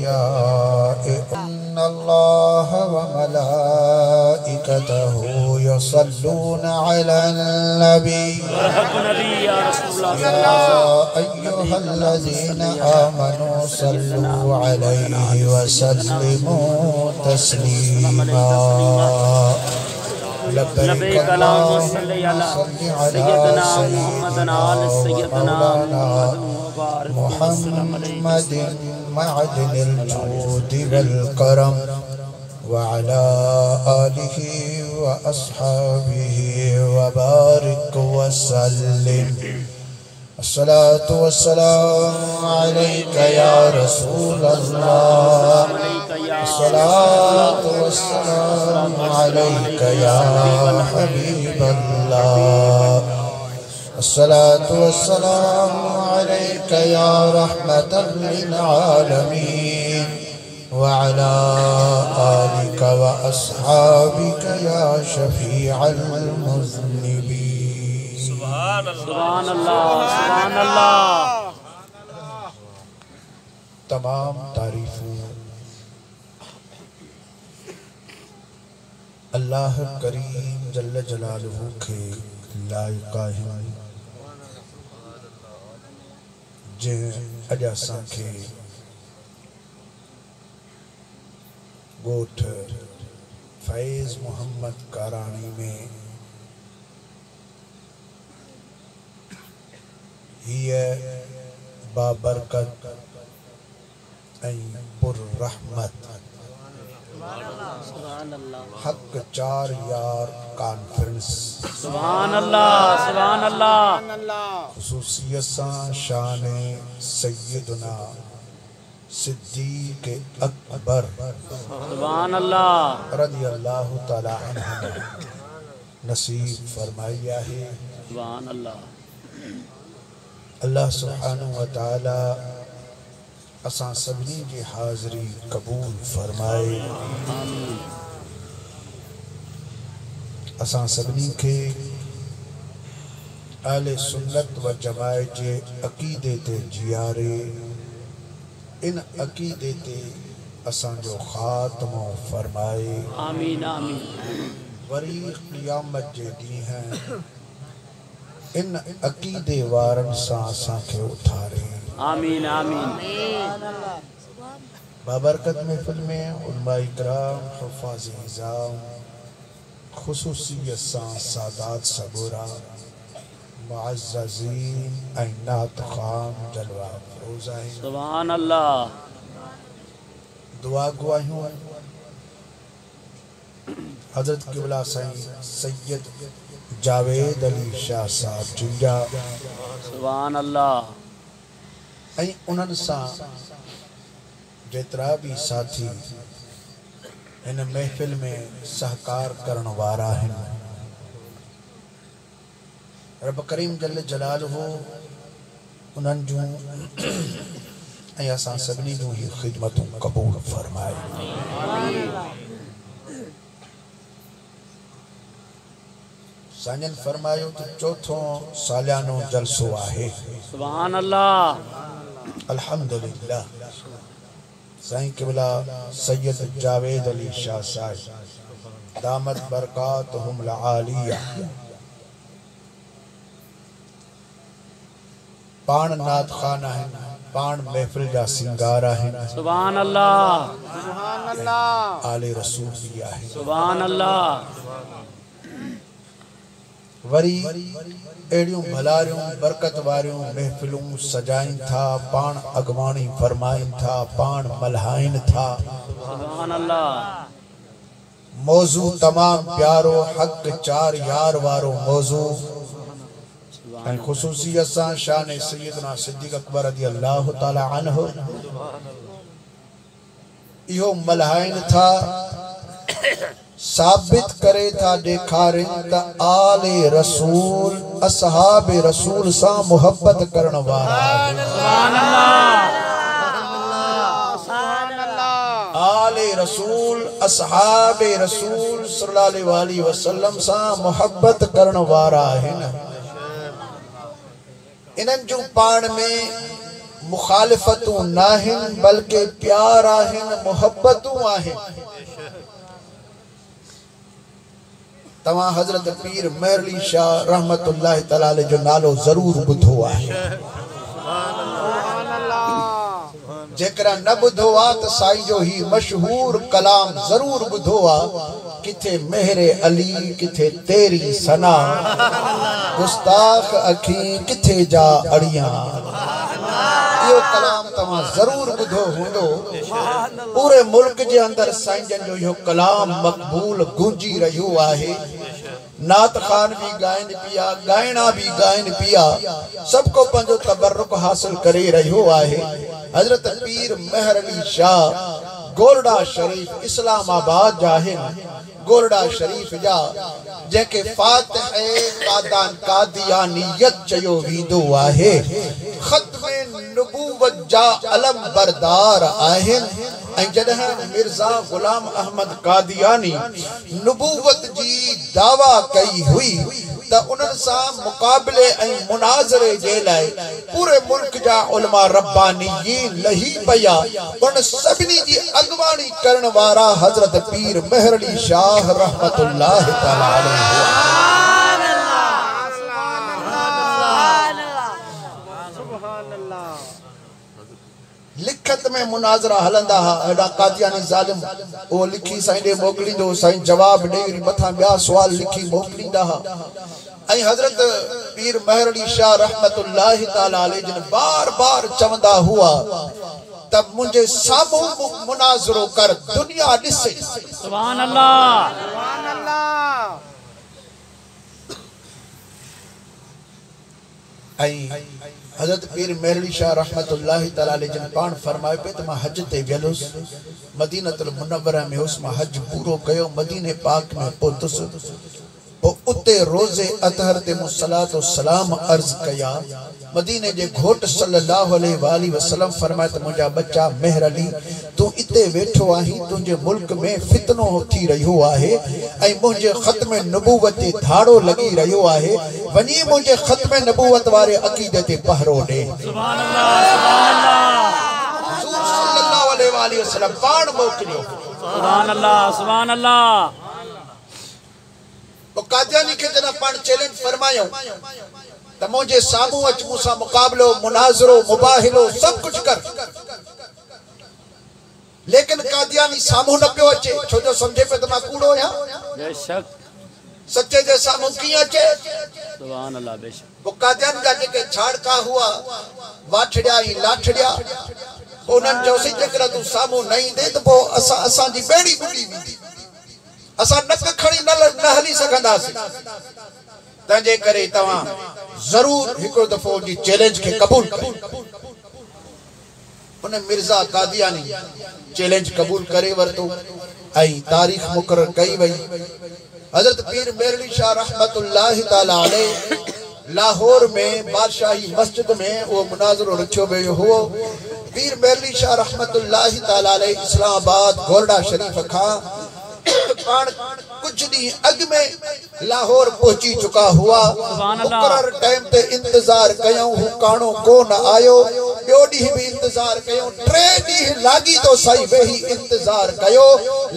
अंबियाए इन्नल्लाह व मलाइकतहु युसल्लूना अलन नबी या अय्युहल्लज़ीना आमनू सल्लू अलैहि व सल्लिमू तस्लीमा। लब्बैक अल्लाहुम्मा सल्लि अला सय्यिदना मुहम्मदिन आल सय्यिदना मुहम्मदिन मअदिनिल जूदि वल करम व अला आलिहि व अस्हाबिहि व बारिक व सल्लिम। अस्सलातु वस्सलामु अलैका या रसूलल्लाह, अस्सलातु वस्सलामु अलैका या हबीबल्लाह, अस्सलातु वस्सलामु अलैका या रहमतल लिल आलमीन व अला आलिका व अस्हाबिका या शफीअल मुज़निबीन। सुभान अल्लाह, सुभान अल्लाह। तमाम तारीफों अल्लाह करीम जल्ल जलालुहु के लायका है, जे अज असांखे गोठ फैज़ मोहम्मद काराणी में हिय बाबरकत ऐं पुररहमत हक चार यार कॉन्फ्रेंस सुभान अल्लाह, सुभान अल्लाह, खुसूसियत सां शान सय्यदना सिद्दीक़ अकबर सुभान अल्लाह रज़ी अल्लाह तआला अन्हु नसीब फरमाई आहे। सुभान अल्लाह। अल्लाह सुब्हानहु व तआला असां सभिनी जी हाज़िरी क़बूल फरमाए। असां सभिनी खे अहले सुन्नत व जमाअत जे अक़ीदे ते जियारे, इन अक़ीदे ते असांजो ख़ात्मो फरमाए। आमीन आमीन। वरी क़यामत जे ॾींहुं इन अक़ीदे वारनि सां असांखे उथारे। आमीन आमीन। बाबरकत महफ़िल में उलमा इकराम, हुफ़ाज़ निज़ाम, खुसूसियत सां सादात सबूरा, मुअज़्ज़ज़ीन ऐं नात ख़ान जलवा फ़रोज़ आहिनि। सुभान अल्लाह। दुआ गुआहियूं हज़रत क़िबला साईं सैयद जावेद अली शाह साहब जिंजा सुभान अल्लाह ऐं उन्हनि सां जेतिरा भी साथी इन महफ़िल में सहकार करण वारा आहिनि, रब करीम जल्ल जलालुहु उन्हनि जूं ऐं असां सभिनी जूं ही ख़िदमतूं क़बूल फरमाए। साजन फरमायो तो चौथों सालियानो जलसो आहे। सुभान अल्लाह। अल्हम्दुलिल्लाह। साईं क़िबला सैयद जावेद अली शाह साहब दामत बरकातहुमुल आलिया पाण नात खान आहिनि, पाण महफ़िल जा सिंगार आहिनि। सुभान अल्लाह, सुभान अल्लाह। आले रसूल भी आहे। सुभान अल्लाह। वरी अहिड़ियूं भलारियूं बरकत वारियूं महफ़िलूं सजाइन था, पाण अगवाणी फरमाइन था, पाण मल्हाइन था। सुभान अल्लाह। मौजू तमाम प्यारो हक चार यार वारो मौजू ऐं ख़ुसूसियत सां शान सैयदना सिद्दीक़ अकबर रज़ी अल्लाह तआला अन्हु इहो मल्हाइन था, साबित करे था, ॾेखारिन त आले रसूल असहाबे रसूल सां मोहब्बत करण वारा। सुभान अल्लाह। आले रसूल असहाबे रसूल सल्लल्लाहु अलैहि वसल्लम सां मोहब्बत करण वारा आहिनि। इन्हनि जूं पाण में मुखालिफतूं नाहिन बल्कि प्यार आहिन, मोहब्बतूं आहिन। तवा हजरत पीर मेहरली शाह रहमतुल्लाह तआला अलैह जो नालो जरूर बुधो आहे। जेकरा न बुधो आ तो साईं जो ही मशहूर कलाम जरूर बुधो आ, किथे मेहरे अली किथे तेरी सना, गुस्ताख अखी किथे जा अड़िया। यो कलाम तवा जरूर बुधो होंदो। पूरे मुल्क के अंदर साईं जन जो यो कलाम मकबूल गूंजी रहियो आहे। नात खान भी गायन पिया, गायना भी गायन पिया, सबको पंजो तबर्रुक हासिल करे रहियो आहे। हजरत पीर मेहर अली शाह गोरडा शरीफ इस्लामाबाद जाहिन, गोरडा शरीफ जा जेके फातिह कादियानियत चयो वींदो आहे। खत्मे नबूवत जा अलम बरदार आहिन। जॾहिं मिर्ज़ा गुलाम अहमद कादियानी नबूवत जी दावा कई हुई त उन्हनि सां मुक़ाबले ऐं मुनाज़रे जे लाइ पूरे मुल्क जा उलमा रब्बानीयीन लही पिया। उन सभिनी जी अॻवानी करण वारा हज़रत पीर मेहर अली शाह रहमतुल्लाह तआला अलैह। लिखत में मुनाजरा हलंदा हा, एडा कादियानी जालिम ओ लिखी साईं दे मोकलींदो, साईं जवाब ॾेई मथा ॿिया सुवाल लिखी मोकलींदा हा। ऐं हजरत पीर मेहर अली शाह रहमतुल्लाह तआला अलैह जिन बार बार चवंदा हुआ तब मुझे साम्हूं मुनाजरो कर, दुनिया ॾिसे। सुभान अल्लाह, सुभान अल्लाह। ऐं हजरत पीर मेहर अली शाह रहमतुल्लाह तआला अलैह जिन पान फरमाए पे त मां हज ते वियलुस, मदीनतुल मुनव्वरा में हुस, मां हज पूरो कयो, मदीने पाक में पहुतुस। उते रोज़े अतहर ते मुसलात सलाम अर्ज कया। मदीने जे घोट सल्लल्लाहु अलैहि वसल्लम फरमाए त मुंहिंजा बच्चा मेहर अली तू इते वेठो आहीं, तुंहिंजे मुल्क में फितनो थी रहियो आहे ऐं मुंहिंजे ख़त्म नबूवत ते धाड़ो लगी रहियो आहे। वञी मुंहिंजे ख़त्म नबूवत वारे अक़ीदे ते पहरो ॾे। सुभान अल्लाह, सुभान अल्लाह, हुज़ूर सल्लल्लाहु अलैहि वसल्लम पाण मोकिलियो। सुभान अल्लाह, सुभान अल्लाह। तो कादियानी के जना पाण चैलेंज फरमायो त मुझे सामू अच, मूसा मुकाबलो, मुनाजरो, मुबाहिलो सब कुछ कर। लेकिन कादियानी सामू न पियो अचे, छो जो समझे पे त मां कूड़ो या बेशक सच्चे जे सामू कीअं अचे। सुभान अल्लाह, बेशक वो कादियानी जा जेके छाड़का हुआ वाठड़िया ई लाठड़िया, उन्हनि जो सी जेकर तू सामू न ईंदे त पोइ असां जी बेड़ी बुॾी वेंदी, असां नक खणी न हली सघंदासीं। तंहिंजे करे तव्हां जरूर हिकिड़ो दफ़ो जी चैलेंज के कबूल कयो। उन मिर्ज़ा कादियानी चैलेंज कबूल करे वरतो ऐं तारीख़ मुक़रर कई वई। हज़रत पीर मेहर अली शाह रहमतुल्लाह तआला अलैह लाहौर में बादशाही मस्जिद में वो मुनाज़रो रखियो वियो हुओ। पीर मेहर अली शाह रहमतुल्लाह तआला अलैह इस्लामाबाद गोरडा शरीफ खां पाण कुछ दी अग में लाहौर पहुंची चुका हुआ। मुकर्रर टाइम ते इंतजार कयूं, हु काणो कोन आयो। ॿियो ॾींहुं भी इंतजार कयूं, टे ॾींहुं लागी तो सही वेही इंतजार कयो,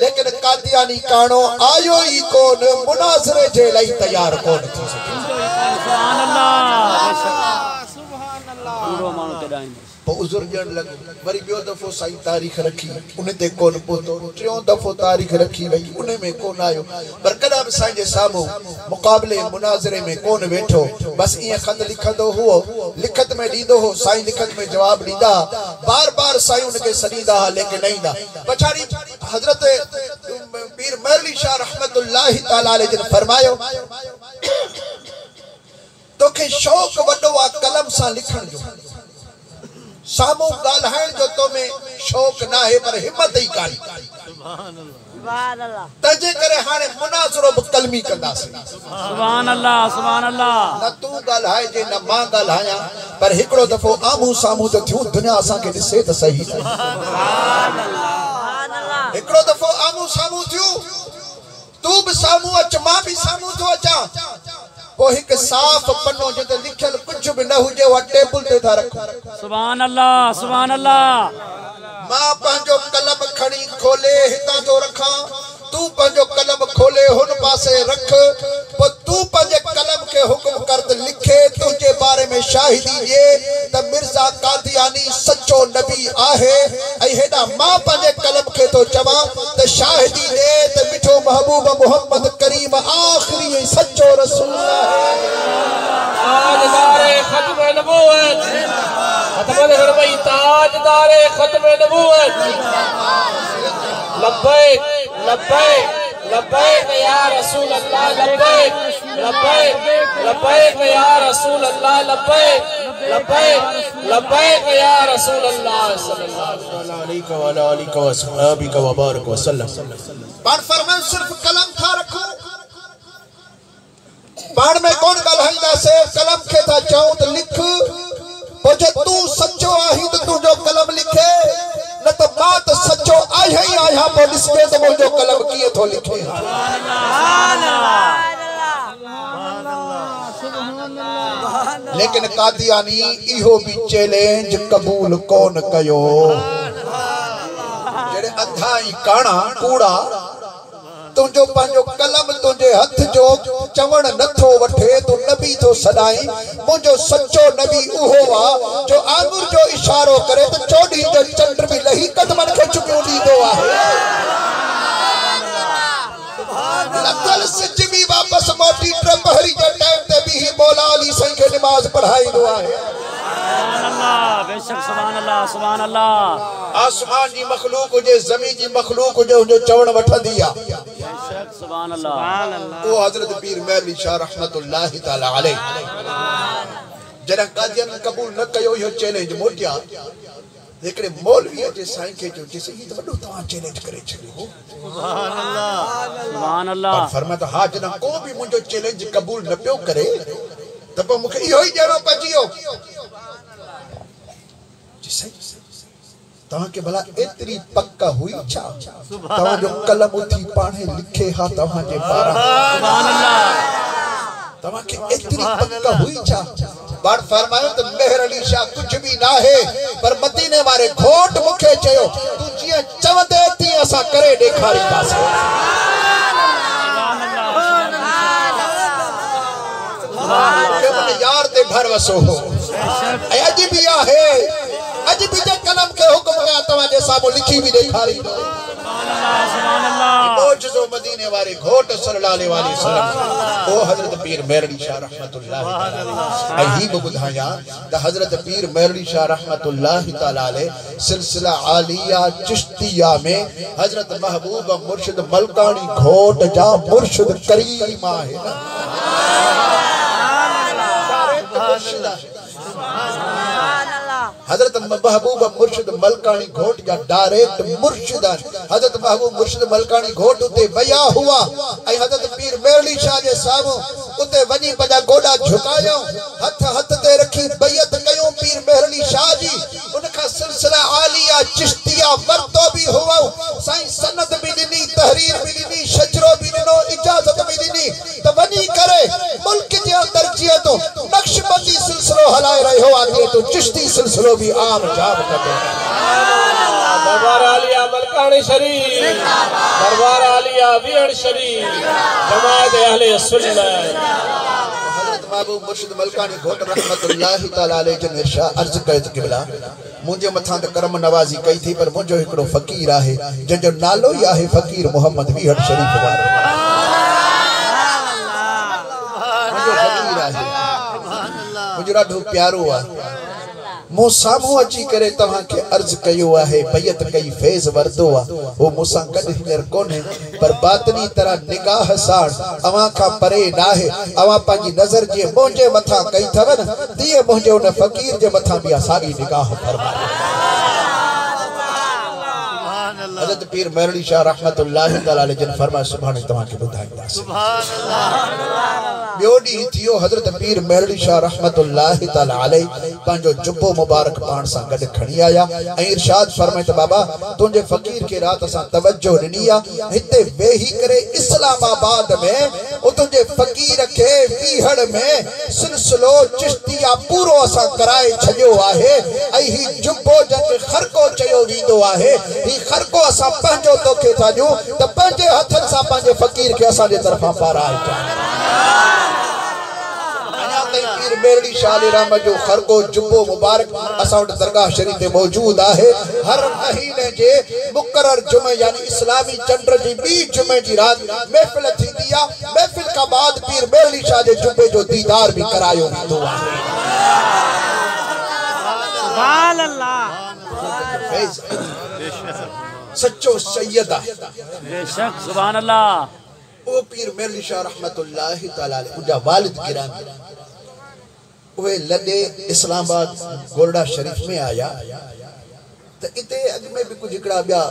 लेकिन कादियानी काणो आयो ही कोन, मुनाज़रे जे लाइ तैयार कोन थी सके। सुभान अल्लाह, बेशक सुभान अल्लाह। पूरो माण्हू ते ॾाईंदो। उज़ुर ॾियण लॻो। वरी ॿियो दफ़ो साईं तारीख़ रखी, उन ते कोन पहुतो। टियों दफ़ो तारीख़ रखी वई, उन में कोन आयो। पर कॾहिं बि साईं जे साम्हूं मुक़ाबले मुनाज़रे में कोन वेठो। बस ईअं ख़त लिखंदो हुओ, लिखत में ॾींदो हो, साईं लिखत में जवाब ॾींदा। बार बार साईं उनखे सॾींदा हा, लेकिन न ईंदा। पछाड़ी हज़रत पीर मेहर अली शाह रहमतुल्लाह तआला अलैह जिन फरमायो तोखे शौक़ वॾो आहे कलम सां लिखण जो, सामू ॻाल्हाइण जो तो में शौक़ ना है, पर हिम्मत ही कान। सुभान अल्लाह। तंहिंजे करे हाणे मुनाज़रो बि कलमी कंदासीं। सुभान अल्लाह, सुभान अल्लाह। न तू ॻाल्हाए जे न मां ॻाल्हायां, पर हिकिड़ो दफ़ो आम्हूं साम्हूं त थियूं, दुनिया असांखे ॾिसे त सही। सुभान अल्लाह। हिकिड़ो दफ़ो आम्हूं साम्हूं थियूं, तू भी साम्हूं अच, मां भी साम्हूं थो अचां। वो एक साफ पन्नो जिते लिखल कुछ भी न हुजे वा टेबल ते था रखो। सुभान अल्लाह सुभान अल्लाह। मां पंहिंजो कलम खणी खोले हितां तो रखा, तू पंहिंजो कलम खोले हुन पासे रख, पर तू पंहिंजे कलम के हुक्म कर त लिखे तुझे बारे में शाहिदी ॾे त मिर्ज़ा कादियानी सच्चो नबी आहे। ऐं हेॾा मां पंहिंजे कलम के तो चवां त शाहिदी ॾे त मिठो महबूब मोहम्मद करीम आखिरी ऐं सच्चो रसूल आहे। ताजदारे खत्म नबूवत, खत्म हरमई ताजदारे खत्म नबूवत। लब्बैक लब्बैक लब्बैक या रसूल अल्लाह, लब्बैक लब्बैक लब्बैक या रसूल अल्लाह, लब्बैक लब्बैक लब्बैक या रसूल अल्लाह सल्लल्लाहु अलैहि व बारक वसल्लम। पाण फरमान सिर्फ कलम था रखो, पाण में कौन ॻाल्हाईंदा से कलम के था चऊं त लिख, पोइ जे तू सच्चो आहीं त तुंहिंजो कलम लिखे, न त मां त सच्चो आहियां ई आहियां, पोइ ॾिसजे त मुंहिंजो कलम कीअं थो लिखे। लेकिन कादियानी इहो भी चैलेंज कबूल कोन कयो। जेड़े अंधा ई काणा कूड़ा तुंहिंजो पंहिंजो कलम तुंहिंजे हथ जो चवण नथो वठे, तू नबी तो सदाई। मुंहिंजो सच्चो नबी उहो आ जो आंगुर जो इशारो करे त चौड़ी जो चंड भी लही कदमन खे चुकियो ॾींदो आहे। लथल सिज भी वापस मोटी ट्रपहरी जे टाइम ते भी मौला अली साईं खे नमाज पढ़ाईंदो आहे। सुभान अल्लाह बेशक सुभान अल्लाह सुभान अल्लाह। आसमान जी मखलूक हुजे ज़मीन जी मखलूक हुजे उनजो चवण वठंदी आ। बेशक सुभान अल्लाह। वो हजरत पीर महली शाह रहमतुल्लाहि तआला अलैह जॾहिं कादियानी कबूल न कयो इहो चैलेंज मोटिया, हिकिड़े मौलवी जे साईं खे चयो चइसि ही त वॾो तव्हां चैलेंज करे छॾियो। सुभान अल्लाह सुभान अल्लाह। फरमाया हा जॾहिं को बि मुंहिंजो चैलेंज कबूल न पियो करे त पोइ मूंखे इहो ई ॾियणो पइजी वियो। तव्हांखे भला एतिरी पक हुई छा तव्हांजो कलम उथी पाणे लिखे हा तव्हांजे पारां? सुभान अल्लाह। तव्हांखे एतिरी पक हुई छा? बार फरमायो त मेहर अली शाह कुछ भी ना है, पर मदीने वारे घोट मुखे चयो तू जीअं चवंदे तीअं असां करे ॾेखारींदासीं। यार ते घर वसो हो ऐं अॼु भी आहे, अॼु भी जे कलम के हुक्म कया तव्हांजे साम्हूं लिखी भी ॾेखारींदो। मोजज़ो मदीने वारे घोट सल्लल्लाहु अलैहि वसल्लम ओ हजरत पीर मेहरली शाह रहमतुल्लाहि तआला ऐं ही बुधाया त हजरत पीर मेहरली शाह रहमतुल्लाहि तआला अलैहि सिलसिला आलिया चिश्तिया में हजरत महबूब मुर्शिद मलकानी घोट जा मुर्शिद करीम आहे ना। हजरत महबूब मुर्शिद मलकानी घोट जा डायरेक्ट मुर्शिद हजरत महबूब मुर्शिद मलकानी घोट उते वया हुआ ऐं हजरत पीर मेहरली शाह जे साम्हूं उते वञी पंहिंजा गोॾा झुकायो, हथ हथ ते रखी बैयत कयो पीर मेहरली शाह जी। उनखां सिलसिला आलिया चिश्तिया वरतो भी हुआ, साईं सनद भी ॾिनी, तहरीर भी ॾिनी, शजरो भी ॾिनो, इजाज़त भी ॾिनी त वञी करे मुल्क जे अंदर जीअं तो नक्शबंदी सिलसिलो हलाए रहियो आहे तो चिश्ती सिलसिलो भी आम जाम करे। दरबार आलिया मलकानी शरीफ, दरबार आलिया विहड़ शरीफ, जमात अहले सुन्नत। हजरत महबूब मुर्शिद मलकानी घोट रहमतुल्लाहि तआला अलैहि जन इरशाद अर्ज कयो त क़िबला मुंहिंजे मथां त करम नवाज़ी कई थी, पर मुंहिंजो हिकिड़ो फ़कीर आहे जंहिंजो नालो ई आहे फ़कीर मोहम्मद विहड़ शरीफ वारो। मुंहिंजो फ़कीर आहे, मुंहिंजो ॾाढो प्यारो आहे। मूं साम्हूं अची करे तव्हांखे अर्ज कयो आहे, बैयत कई, फैज़ वरतो आहे, वो मूंसां गॾु हींअर कोन्हे, पर बातनी तरह निगाह साण अवां खां परे नाहे। अवां पंहिंजी नज़र जीअं मुंहिंजे मथां कई अथव न, तीअं मुंहिंजे उन फ़कीर जे मथां बि साॻी निगाह फरमायो। हज़रत पीर मेरड़ी शाह रहमतुल्लाहि तआला अलैह जन फरमाए सुभाणे तव्हांखे ॿुधाईंदासीं। सुभान अल्लाह। ॿियो ॾींहुं थियो हज़रत पीर मेरड़ी शाह रहमतुल्लाहि तआला अलैह पंहिंजो जुब्बो मुबारक पाण सां गॾु खणी आया ऐं इरशाद फरमाए त बाबा तुंहिंजे फ़कीर खे राति असां तवज्जो ॾिनी आहे, हिते वेही करे इस्लामाबाद में तुंहिंजे फ़कीर खे वीहड़ में सिलसिलो चिश्तिया पूरो असां कराए छॾियो आहे ऐं ही जुब्बो जंहिंखे ख़रको चयो वेंदो आहे, ही ख़रको असां पंहिंजो तोखे था ॾियूं त पंहिंजे हथनि सां पंहिंजे फ़कीर खे असांजे तरफ़ां पाराए पीर मेरड़ी शाह रहमत जो खरगो जुब्बो मुबारक असां वटि दरगाह शरीफ में मौजूद आहे। हर महीने जे मुकर्रर जुमे यानी इस्लामी चंड जी बी जुमे जी रात महफिल थींदी आहे। महफिल का बाद पीर मेरड़ी शाह जे जुब्बे जो दीदार भी करायो वेंदो आहे। सुभान अल्लाह। सच्चो सैयद आहे बेशक सुभान अल्लाह। ओ पीर मेरड़ी शाह रहमतुल्लाहि तआला अलैह उनजा वालिद गिरामी वे लॾे इस्लामाबाद गोरडा शरीफ में आया तो इते अग में भी कुछ हिकड़ा ॿिया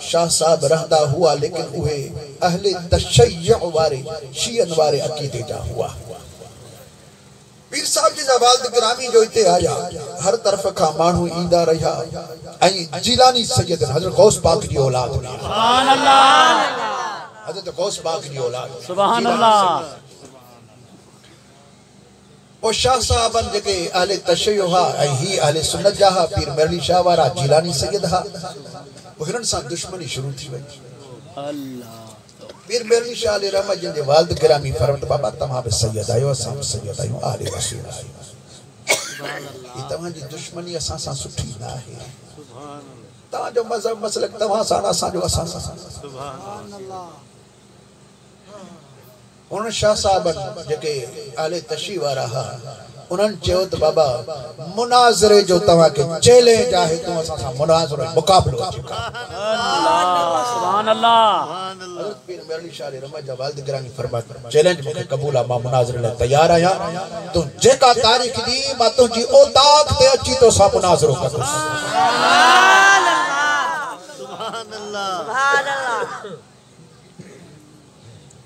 शाह साहब रहंदा हुआ, लेकिन उहे अहले तशय्युअ वारे शियन वारे अकीदे जा हुआ। पीर साहब जी वालिद गिरामी जो इते आया, हर तरफ का मानू ईंदा रहा ऐं जिलानी सैयद हजरत गौस पाक जी औलाद सुभान अल्लाह। हजरत गौस पाक जी औलाद सुभान अल्लाह। ओ शाह साहबन जेके अहले तशय्युअ हा ऐं ही अहले सुन्नत जा हा, पीर मेरड़ी शाह वारा जिलानी सैयद हा, हिननि सां दुश्मनी शुरू थी वई। अल्लाह। पीर मेरड़ी शाह रहमत जिनके वालिद गिरामी फरमाए बाबा तव्हां बि सैयद आहियो, असां बि सैयद आहियूं, आले रसूल आहियूं, ही तव्हांजी दुश्मनी असां सां सुठी न आहे। तव्हांजो मज़हब मसलक तव्हां सां, असांजो असां सां। सुभान अल्लाह। उन शाह साहबन जेके अहले तशय्युअ वारा हा, उन्हनि चयो त बाबा मुनाज़रे जो तव्हांखे चैलेंज आहे, तूं असां सां मुनाज़रो मुक़ाबलो अची कर। अल्लाह सुभान अल्लाह। हज़रत पीर मेरड़ी शाह रहमत जा वालिद गिरामी फरमाए चैलेंज मूंखे क़बूल आहे, मां मुनाज़रे लाइ तयार आहियां, तूं जेका तारीख़ दी मां तुंहिंजी औताक ते अची तोसां मुनाज़रो कंदुसि। सुभान अल्लाह। सुभान अल्लाह। सुभान अल्लाह।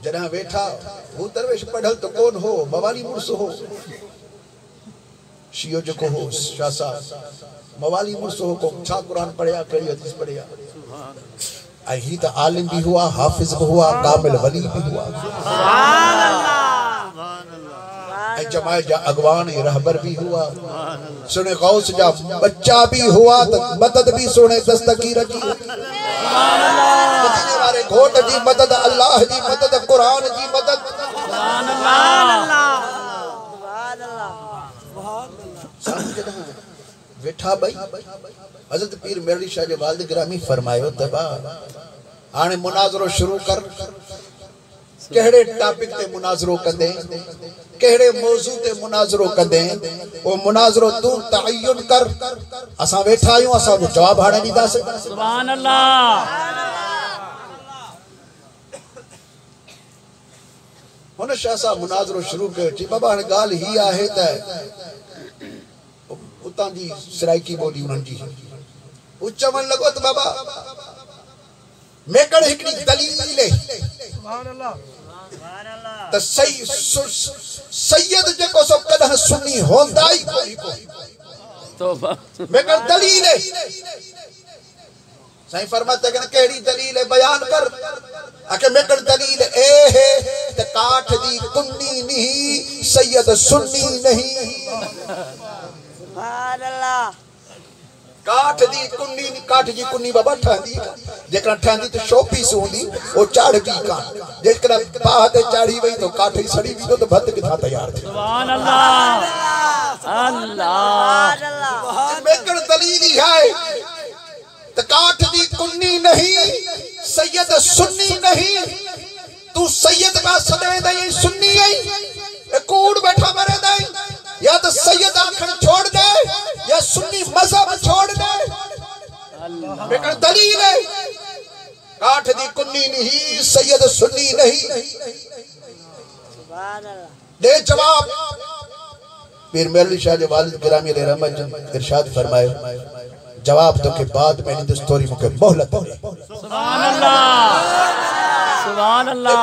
जॾहिं वेठा हू दरवेश पढ़ल तो कौन हो, मवाली मुर्स हो, शियो जेको हो शाह साहब मवाली मुर्स हो, को छा कुरान पढ़िया, कहिड़ी हदीस पढ़िया, ऐं ही त आलिम भी हुआ, हाफिज भी हुआ, कामिल वली भी हुआ। सुभान अल्लाह। ऐं जमायत जा अगवान रहबर भी हुआ, सुने गौस जा बच्चा भी हुआ, त मदद भी सुने दस्तगीर जी। सुभान अल्लाह। मदीने वाले घोट जी मदद, अल्लाह जी मदद, कुरान जी मदद। सुभान अल्लाह। सुभान अल्लाह। वेठा भाई हज़रत पीर मेरड़ी शाह जे वालिद गिरामी फरमायो त बा हाणे मुनाज़रो शुरू कर, कहिड़े टॉपिक ते मुनाज़रो कंदे, कहिड़े मौज़ू ते मुनाज़रो कंदे, वो मुनाज़रो तूं तअय्युन कर, असां वेठा आहियूं, असां जो जवाब हाणे ॾींदासीं। सुभान अल्लाह। हुन शाह साहब मुनाज़रो शुरू कयो, चई बाबा हाणे ॻाल्हि ही आहे त उतां जी सराइकी ॿोली उन्हनि जी, हू चवण लॻो त बाबा मेकड़ हिकिड़ी दलील त सैयद जेको सो कॾहिं सुन्नी हूंदा ई कोन्हे, तौबा। मेकड़ दलील साईं फरमाते कि कहिड़ी दलील बयान कर, आके मेकड़ दलील ए है त काठ दी कुन्नी नहीं सैयद सुन्नी नहीं। सुभान अल्लाह। काठ दी कुन्नी, काठ जी कुन्नी बाबा ठहंदी, जेकरा ठहंदी तो शोपीस होंदी, वो चाड़ भी कान, जेकरा बाह ते चाड़ी वई तो काठ ही सड़ी भी तो भत किथा तैयार थी। सुभान अल्लाह। अल्लाह। सुभान अल्लाह। मेकड़ दलील ही है त काठ दी कुन्नी नहीं सैयद सुन्नी नहीं, तू सैयद का सदे दई सुन्नी आई, कूड़ बैठा मरे दई, या तो सैयद आखिर छोड़ दे या सुन्नी मजहब छोड़ दे। मेकड़ दलील है, काठ दी कुन्नी नहीं सैयद सुन्नी नहीं। सुभान अल्लाह। दे जवाब। पीर मेरड़ी शाह जे वालिद गिरामी अलैहि रहमत इरशाद फरमाए, जवाब तो के बाद में इन दोस्तोरी मुके मोहलत है। सुभान अल्लाह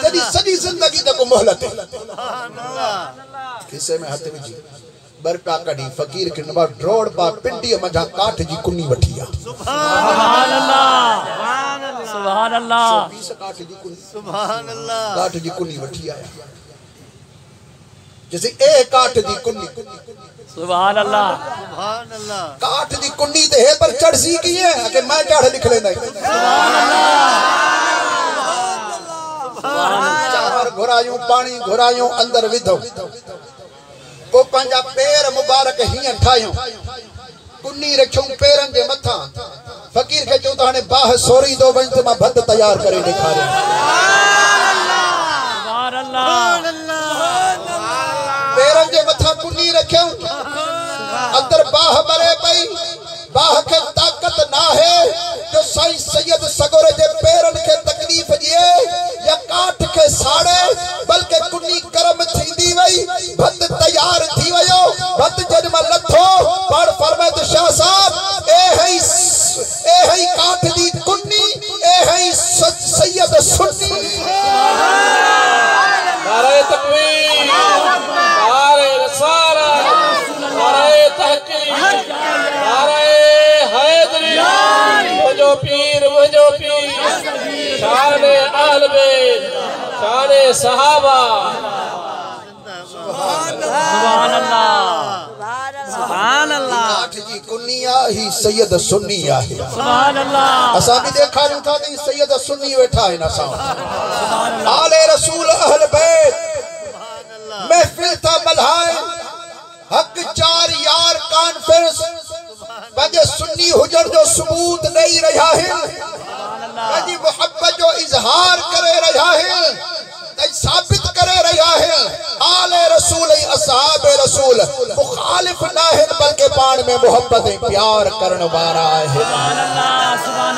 तेरी सॼी ज़िंदगी तक मोहलत है खिसे में हथ विझी बरका कढी फकीर के नवा ड्रोड़ पा पिंडी मजा काठ जी कुन्नी वठिया सुभान अल्लाह 20 काठ जी कुन्नी सुभान अल्लाह काठ जी कुन्नी वठिया जैसे ए काठ दी कुन्नी सुभान अल्लाह काठ दी कुन्नी ते है पर चढ़ सी की है कि मैं चढ़ लिख लेंदा चार घुरायूं पानी घुरायूं अंदर विधो को पंजा पैर मुबारक हिया ठायूं कुन्नी रखूं पैरन जे मथा फकीर के चो ताने बाह सोरी दो वंज ते मां भत तैयार करे दिखारे सुभान अल्लाह पैरन जे मथा कुन्नी रखूं अंदर बाह मरे पई बाह के ताकत ना है जो साईं सैयद सगोर जे पैरन के तकलीफ दिए या काठ के साड़े बल्कि कुन्नी करम थींदी वई भत तैयार थी वयो भत जन्म लथो पढ़ फरमाए तो शाह साहब ए है काठ दी कुन्नी ए है सैयद सुन्नी नारे तकबीर नारे रसालत नारे तहकीक नारे हैदरी मुझो पीर शान अहल बैत शान सहाबा सुभान अल्लाह सुभान अल्लाह काठ जी कुन्नी ही सैयद सुन्नी आहे सुभान अल्लाह असा भी देखा नहीं था कि सैयद सुन्नी बैठा है ना साहब आले रसूल अहल बैत महफिल था मल्हाए हक 4 यार कॉन्फ्रेंस पंजे सुन्नी हुजर जो सबूत नहीं रहा है पंजी मोहब्बत जो इजहार करे रहा है साबित करे रहा है आले रसूल असहाब रसूल मुखालिफ ना है बल्कि पान में मोहब्बत प्यार करने वाला है सुभान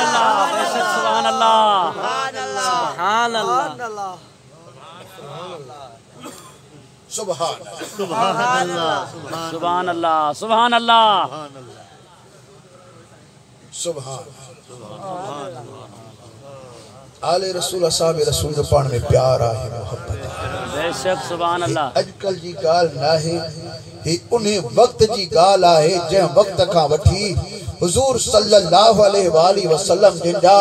अल्लाह बेशक सुभान अल्लाह सुभान अल्लाह सुभान सुभान अल्लाह सुभान अल्लाह सुभान आले रसूल असहाब रसूल जो पान में प्यार आहे मोहब्बत बेशक सुभान अल्लाह अजकल जी गाल ना है ही उन्हें वक्त जी गाल आहे जे वक्त का वठी हुजूर सल्लल्लाहु अलैहि वसल्लम जिंदा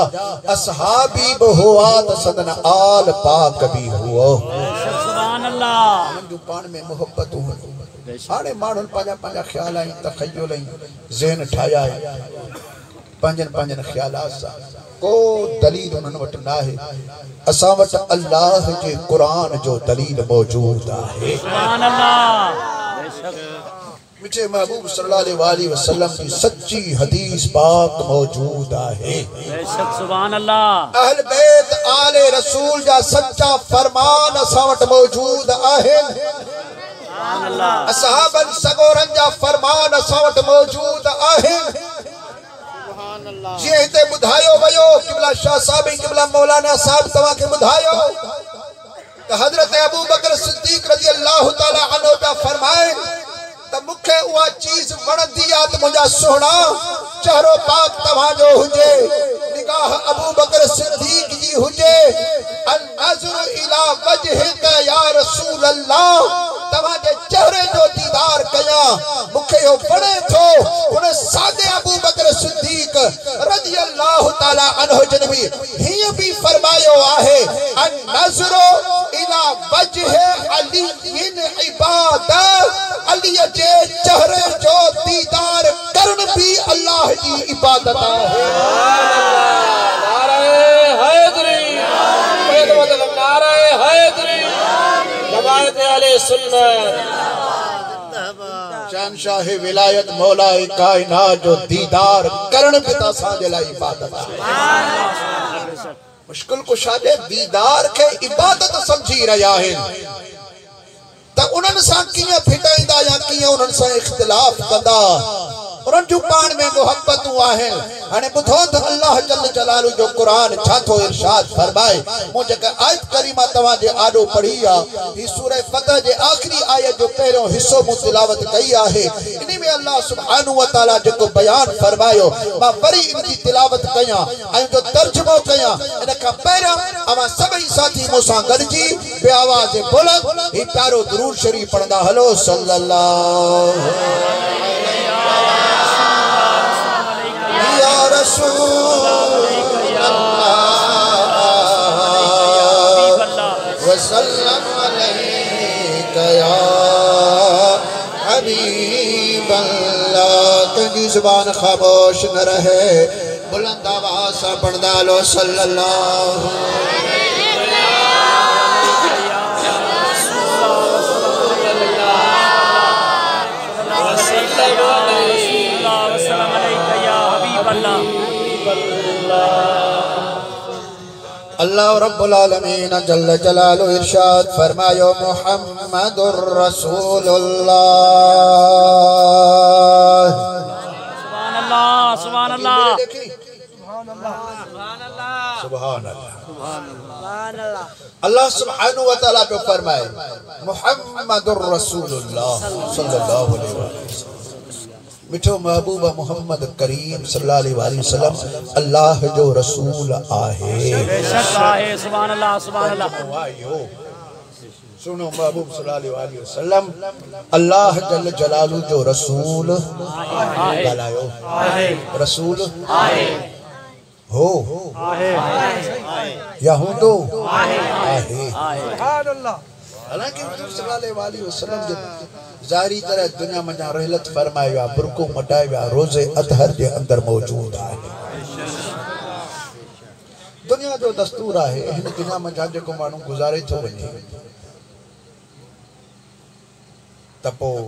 असहाबी हुआ त सदन आल पाक भी हुओ बेशक सुभान अल्लाह जो पान में मोहब्बत हो हाणे माण्हुनि पंहिंजा ख्याल आई तखय्युल आई ज़हन ठाया है पंजन ख्यालात सां को दलील उन्हनि वटि न आहे असां वटि अल्लाह जे क़ुरान जो दलील मौजूद आहे सुभान अल्लाह बेशक मुझे महबूब सल्लल्लाहु अलैहि वसल्लम की सच्ची हदीस पाक मौजूद आहे बेशक सुभान अल्लाह अहल बैत आले रसूल जा सच्चा फरमान असां वटि मौजूद आहिनि सुभान अल्लाह असहाबन सगोरन जा फरमान असां वटि मौजूद आहिनि जी हिते बुधायो वयो किबला शाह साहब किबला मौलाना साहब तवा के बुधायो तो हजरत अबू बकर सिद्दीक रजी अल्लाह ताला अन्हु का फरमाए तो मुखे उहा चीज वणंदी आ त मुंजा सोहणा चेहरो पाक तवा जो हुजे निगाह अबू बकर सिद्दीक जी हुजे अन नज़र इला वजहिक या रसूल अल्लाह तवा जे चेहरे जो दीदार कया मुखे यो वणे थो उन सादे अबू बकर सिद्दीक रजी अल्लाह ताला अन्हु जन भी हिय भी फरमायो आहे अन नज़र इला वजह अली इन इबादत अली जे चेहरे जो दीदार करन भी अल्लाह की इबादत है नारे हैदरी नारे हैदरी जमात अहले सुन्नत शहंशाह विलायत मौला कायनात जो दीदार करन भी असां जे लाइ इबादत है मुश्किल कुशा जे दीदार के इबादत समझी रहा है त उन्हनि सां कीअं फिटाईंदा या कीअं उन्हनि सां इख्तिलाफ कंदा उन जो पान में मोहब्बतूं आहिनि। हाणे ॿुधो त अल्लाह जल जलालु जो क़ुरान छा थो इरशाद फरमाए। मूं जेका आयत करीमा तव्हां जे आॾो पढ़ी आहे ही सूरह फतह जे आख़िरी आयत जो पहिरियों हिस्सो मूं तिलावत कई आहे। इन में अल्लाह सुब्हानहू व तआला जेको बयान फरमायो मां वरी इन जी तिलावत कयां ऐं जो तर्जुमो कयां। इन खां पहिरियों अवां सभई साथी मूंसां गॾिजी बे आवाज़ बुलंद ही प्यारो दुरूद शरीफ पढ़ंदा हलो सल्लल्लाहु या रसूल वसल्लम अलैका या हबीब अल्लाह। तुझी जुबान खामोश न रहे, बुलंद आवाज़ से पढ़दा लो सल्लल्लाहु अल्लाह रब्बुल आलमीन जल्ल जलालु इरशाद फरमायो मुहम्मदुर रसूलुल्लाह। सुभान अल्लाह सुभान अल्लाह सुभान अल्लाह। अल्लाह सुब्हानहू व तआला पे फरमाए मुहम्मदुर रसूलुल्लाह सल्लल्लाहु अलैहि वसल्लम। मिठो महबूब मोहम्मद करीम सल्लल्लाहु अलैहि वसल्लम अल्लाह जो रसूल आहे। बेशक आहे। सुभान अल्लाह सुभान अल्लाह। सुनो महबूब सल्लल्लाहु अलैहि वसल्लम अल्लाह जल जलालु जो रसूल ॻाल्हायो रसूल हो या हूंदो आहे। हालांकि हुजूर सल्लल्लाहु अलैहि वसल्लम जो ज़ाहिरी तरह दुनिया में रहलत फरमायो आहे, बुरको मटायो आहे, रोज़े अतहर के अंदर मौजूद आहे। दुनिया जो दस्तूर आहे हिन दुनिया में जेको माण्हू गुज़ारे थो वञे त पोइ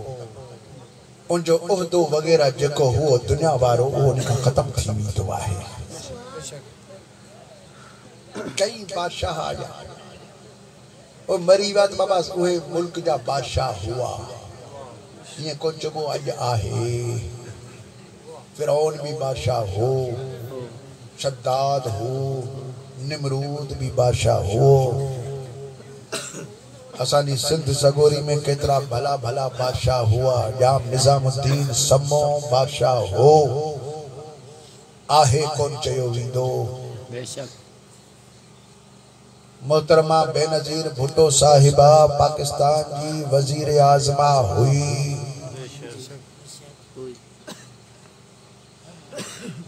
उनजो उहदो वग़ैरह जेको हुओ दुनिया वारो उहो उन खां ख़त्म थी वेंदो आहे। कई बादशाह आया और मरी विया त बाबा उहे मुल्क जा बादशाह हुआ। ये को चबो अज आहे फिरौन भी बादशाह हो, शद्दाद हो, निमरूद भी बादशाह हो। असानी सिंध सगोरी में केतरा भला भला बादशाह हुआ। जाम निजामुद्दीन समो बादशाह हो आहे कौन चयो विंदो। बेशक मोहतरमा बेनजीर भुट्टो साहिबा पाकिस्तान की वजीर आजमा हुई।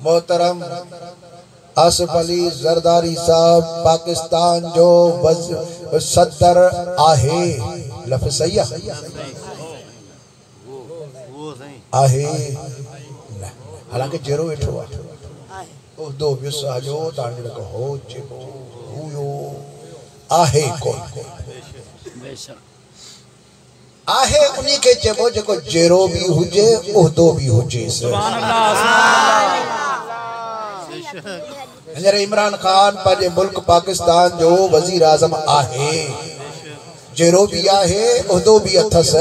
मोहतरम आसिफ अली जरदारी साहब पाकिस्तान जो सदर आहे। लफ़्ज़ सही आहे हालांकि जेरो वेठो आहे उहदो विसा जो तांडे को हो जेको हुयो आहे कोई बेशक आहे उन्हीं के चबो जेको जेरो भी हुजे उहदो भी हुजे। सुभान अल्लाह सुभान अल्लाह। इमरान खान पंहिंजे मुल्क पाकिस्तान जो वजीर आजम आहे, जेरो भी आहे उहदो भी अथस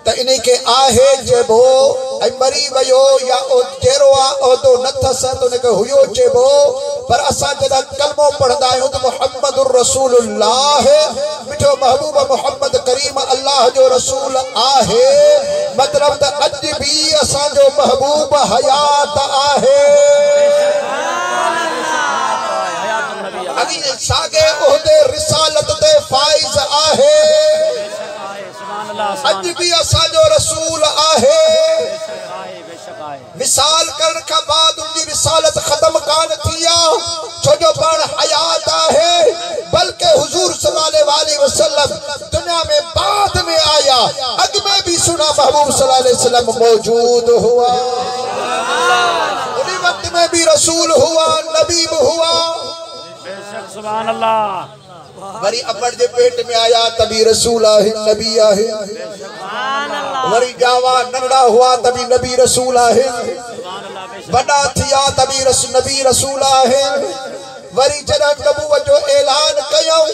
त इन के आहे चेबो ऐं मरी वियो या ओ जेरो आ उहदो नथस त उन के हुयो चेबो। पर असां जॾहिं कलमो पढ़ंदा आहियूं त मुहम्मदुर रसूलुल्लाह मिठो महबूब मोहम्मद करीम अल्लाह जो रसूल आहे। मतलब त अज भी असांजो महबूब हयात आहे। अगी सागे उहदे रिसालत ते फाइज आहे। अज भी असांजो रसूल आहे। मिसाल करण का बाद उनकी रिसालत खत्म कान थिया छो जो पाण हयात आहे। बल्कि हुजूर सल्लल्लाहु अलैहि वसल्लम दुनिया में बाद में आया, अग में भी सुना महबूब सल्लल्लाहु अलैहि वसल्लम मौजूद हुआ। उन्हीं वक्त में भी रसूल हुआ, नबी हुआ। बेशक सुभान अल्लाह। वरी अब्बड़ जे पेट में आया तभी रसूल आहे, नबी आहे। वरी जावा नंढा हुआ तभी नबी रसूल आहे। वडा थिया तभी नबी रसूल आहे। वरी जॾहिं नबूवत जो ऐलान कयूं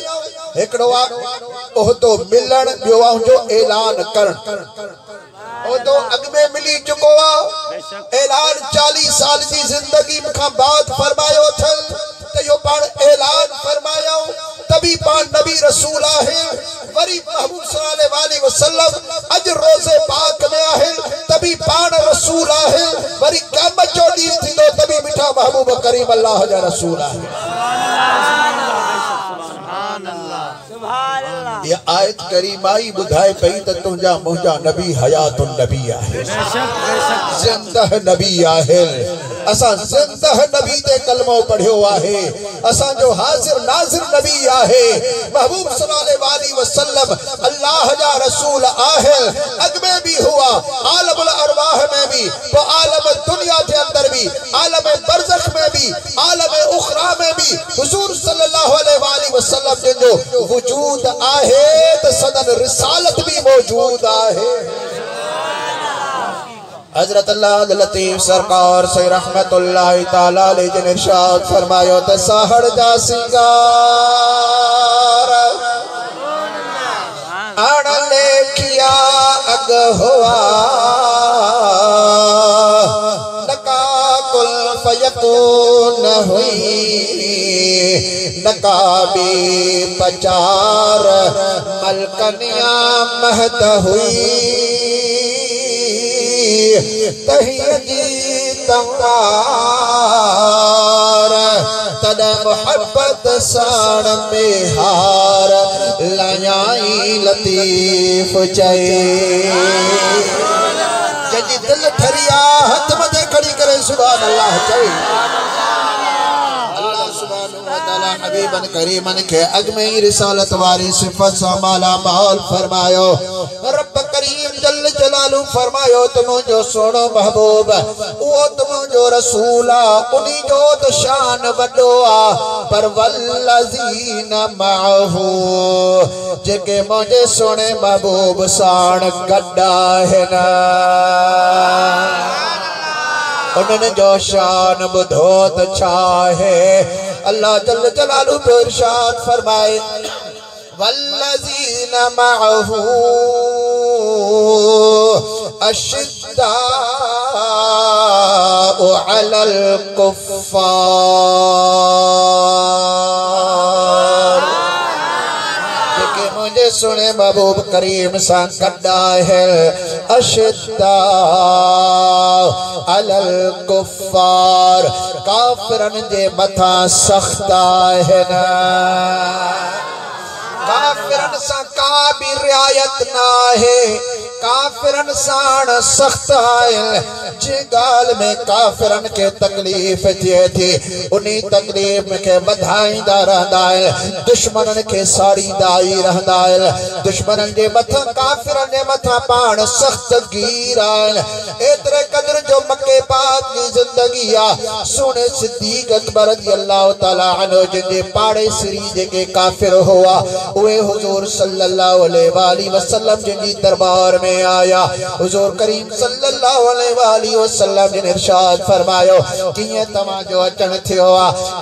हिकिड़ो उहदो मिलण ॿियो जो ऐलान करण। ओ तो अग में मिली चुको ऐलान 40 साल की जिंदगी का बाद फरमायो थल तो यो पान ऐलान फरमायो तभी पान नबी रसूल आहे वरी महबूब सल्लल्लाहु अलैहि वसल्लम अज रोजे पाक में आहे तभी पान रसूल आहे वरी क़यामत जो दी थी तो तभी मिठा महबूब करीम अल्लाह जा रसूल आहे। ये आयत करीमाई बुधाए पई त तुंजा मुंजा नबी हयातुन नबी आहे जिंदा नबी आहे असा जिंदा नबी ते कलमो पढ़ियो आहे असा जो हाजिर नाजिर नबी आहे महबूब सल्लल्लाहु अलैहि वसल्लम अल्लाह जा रसूल आहे अग में भी हुआ आलमुल अरवाह में भी तो आलम दुनिया के अंदर भी आलम बरज़ख में भी आलम उखरा में भी हुजूर सल्लल्लाहु अलैहि वसल्लम जो वजूद आहे तो सदन रिसालत भी मौजूद आहे। हजरत अल्लाह लतीफ सरकार से रहमतुल्लाह ताला अलैहि जिन इरशाद फरमायो त सहड़ जा सिंगार अण लेखिया अग हुआ नका कुल फयकून हुई नकाबी पचार मलकनिया महत हुई तहियजी तंगार तद मोहब्बत साण में हार लायाई लतीफ चए जजी दिल ठरिया हथ मथे खड़ी करे सुभान अल्लाह चए हबीबन करीमन के अग में ही रिसालत वाली सिफत सा माला माल फरमायो रब करीम जल जलालू फरमायो तुम जो सोनो महबूब वो तुम जो रसूला उन्हीं जो तो शान वडो आ पर वल्लज़ीन माहू जेके मुझे सोने महबूब साण गड्डा है ना उन्होंने जो शान बुधोत छाहे अल्लाह जल्ल जलालू पे इरशाद फरमाए वल्लज़ीन मअहू अशिद्दाउ अलल कुफ्फार जेके मुझे सुने महबूब करीम सा कड्डा है अशिद्दाउ अलल कुफ्फार काफिरन जे मथा सख्ता है ना काफिरन सा का भी रियायत ना है काफिरन साण सख्त आयल जे गाल में काफिरन के तकलीफ थिए थी उन्हीं तकलीफ के बधाईंदा रहंदा दुश्मनन के साड़ीदाई रहंदा दुश्मनन जे मथा काफिरन जे मथा पाण सख्त गिर आयल एतरे कदर जो मक्के पाक की जिंदगी आ सुने सिद्दीक अकबर रज़ियल्लाहु ताला अन्हु जे पाड़े सरी जेके काफिर हुआ उहे हुजूर सल्लल्लाहु अलैहि वसल्लम जी दरबार में आया हुजूर करीम सल्लल्लाहु अलैहि वसल्लम ने इरशाद फरमायो किए तमा जो अचन थियो आ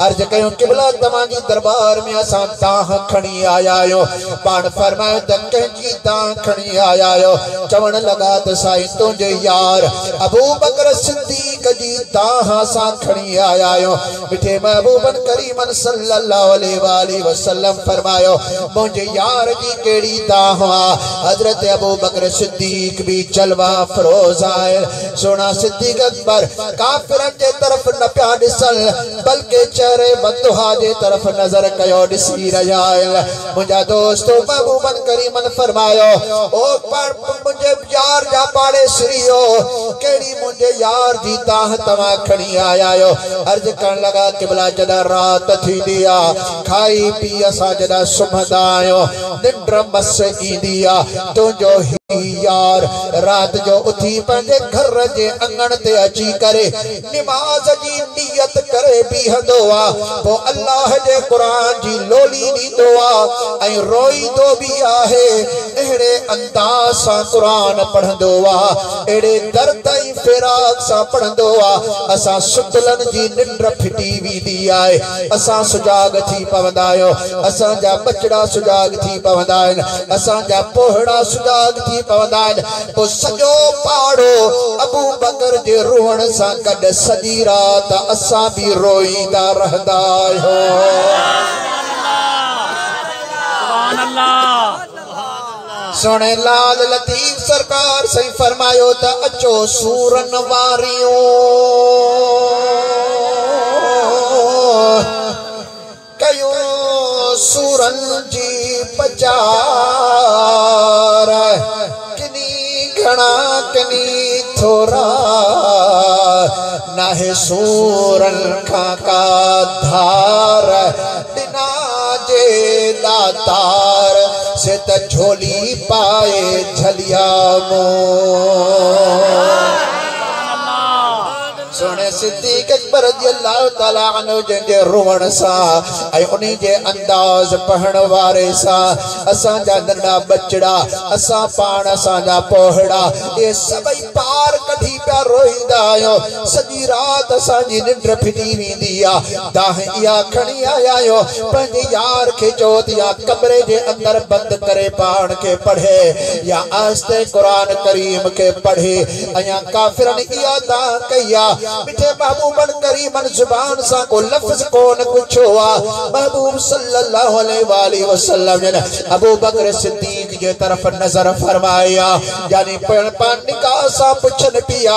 अर्ज कयो किबला तमा जी दरबार में असा ताह खणी आया आयो पाण फरमायो त कंजी ताह खणी आया आयो चवण लगा त साईं तुझे यार अबू बकर सिद्दीक जी ताह सा खणी आया आयो मिठे महबूबन करीमन सल्लल्लाहु अलैहि वसल्लम फरमायो मुझे यार जी केड़ी ताह हजरत अबू बकर सिद्दीक भी जलवा फरोज आए सोना सिद्दीक अकबर काफिरन जे तरफ न प्या दिसल बल्कि चेहरे बददुहा जे तरफ नजर कयो दिसी रहा है मुझा दोस्तों महबूबन करीमन फरमायो ओ पर मुझे यार जा पाड़े श्रीयो केड़ी मुझे यार जी ताह तमा खणी आया यो अर्ज कर लगा किबला जदा रात थी दिया खाई पी असा जदा सुमदा आयो निंड मस इंदिया तो जो यार रात जो उठी पंजे घर जे अंगण ते अची करे नमाज जी नियत करे बीहंदो आ तो अल्लाह जे कुरान जी लोली दींदो आ ऐ रोईंदो भी आहे एड़े अंदाज सा कुरान पढ़ंदो आ एड़े दर्द ऐ फिराक सा पढ़ंदो आ असा सुतलन जी निंड फिटी वींदी आए असा सुजाग थी पवंदा आयो असा जा बचड़ा सुजाग थी पवंदा आहिनि असा जा पोहड़ा सुजाग थी पवंदा आहिनि पोइ सॼो पाड़ो अबू बकर जे रोअण सां गॾु सॼी राति असां बि रोईंदा रहंदा आहियूं सोने लाल लतीफ सरकार सही फरमायो त अचो सूरन वारियों कयो सूरन जी पचार किनी घना किनी थोरा नाहे सूरन का धार बिना जे दातार से त झोली पाए झलिया मो सोने सिद्दीक अकबर रज़ियल्लाहु ताला अन्हु जे रोवण सा ऐं उन्ही जे अंदाज़ पढ़ण वारे सा असां जा नंढा बचड़ा असां पाण असां जा पोहड़ा ये सभई पार कढी पिया रोईंदा आहियूं सॼी राति असां जी निंड फिटी वेंदी आहे दाह इहा खणी आया आहियूं पंहिंजे यार खे चओ त या कमरे जे अंदर बंदि करे पाण खे पढ़े या आस्ते क़ुरान करीम खे पढ़े अञा काफ़िरनि इहा दाह कई आहे मिठे महबूबन करीमन जुबान सा को लफ्ज कोन कुछो आ महबूब सल्लल्लाहु अलैहि वसल्लम ने अबू बकर सिद्दीक जे तरफ नजर फरमाया यानी पान निगाह सा पुछन पिया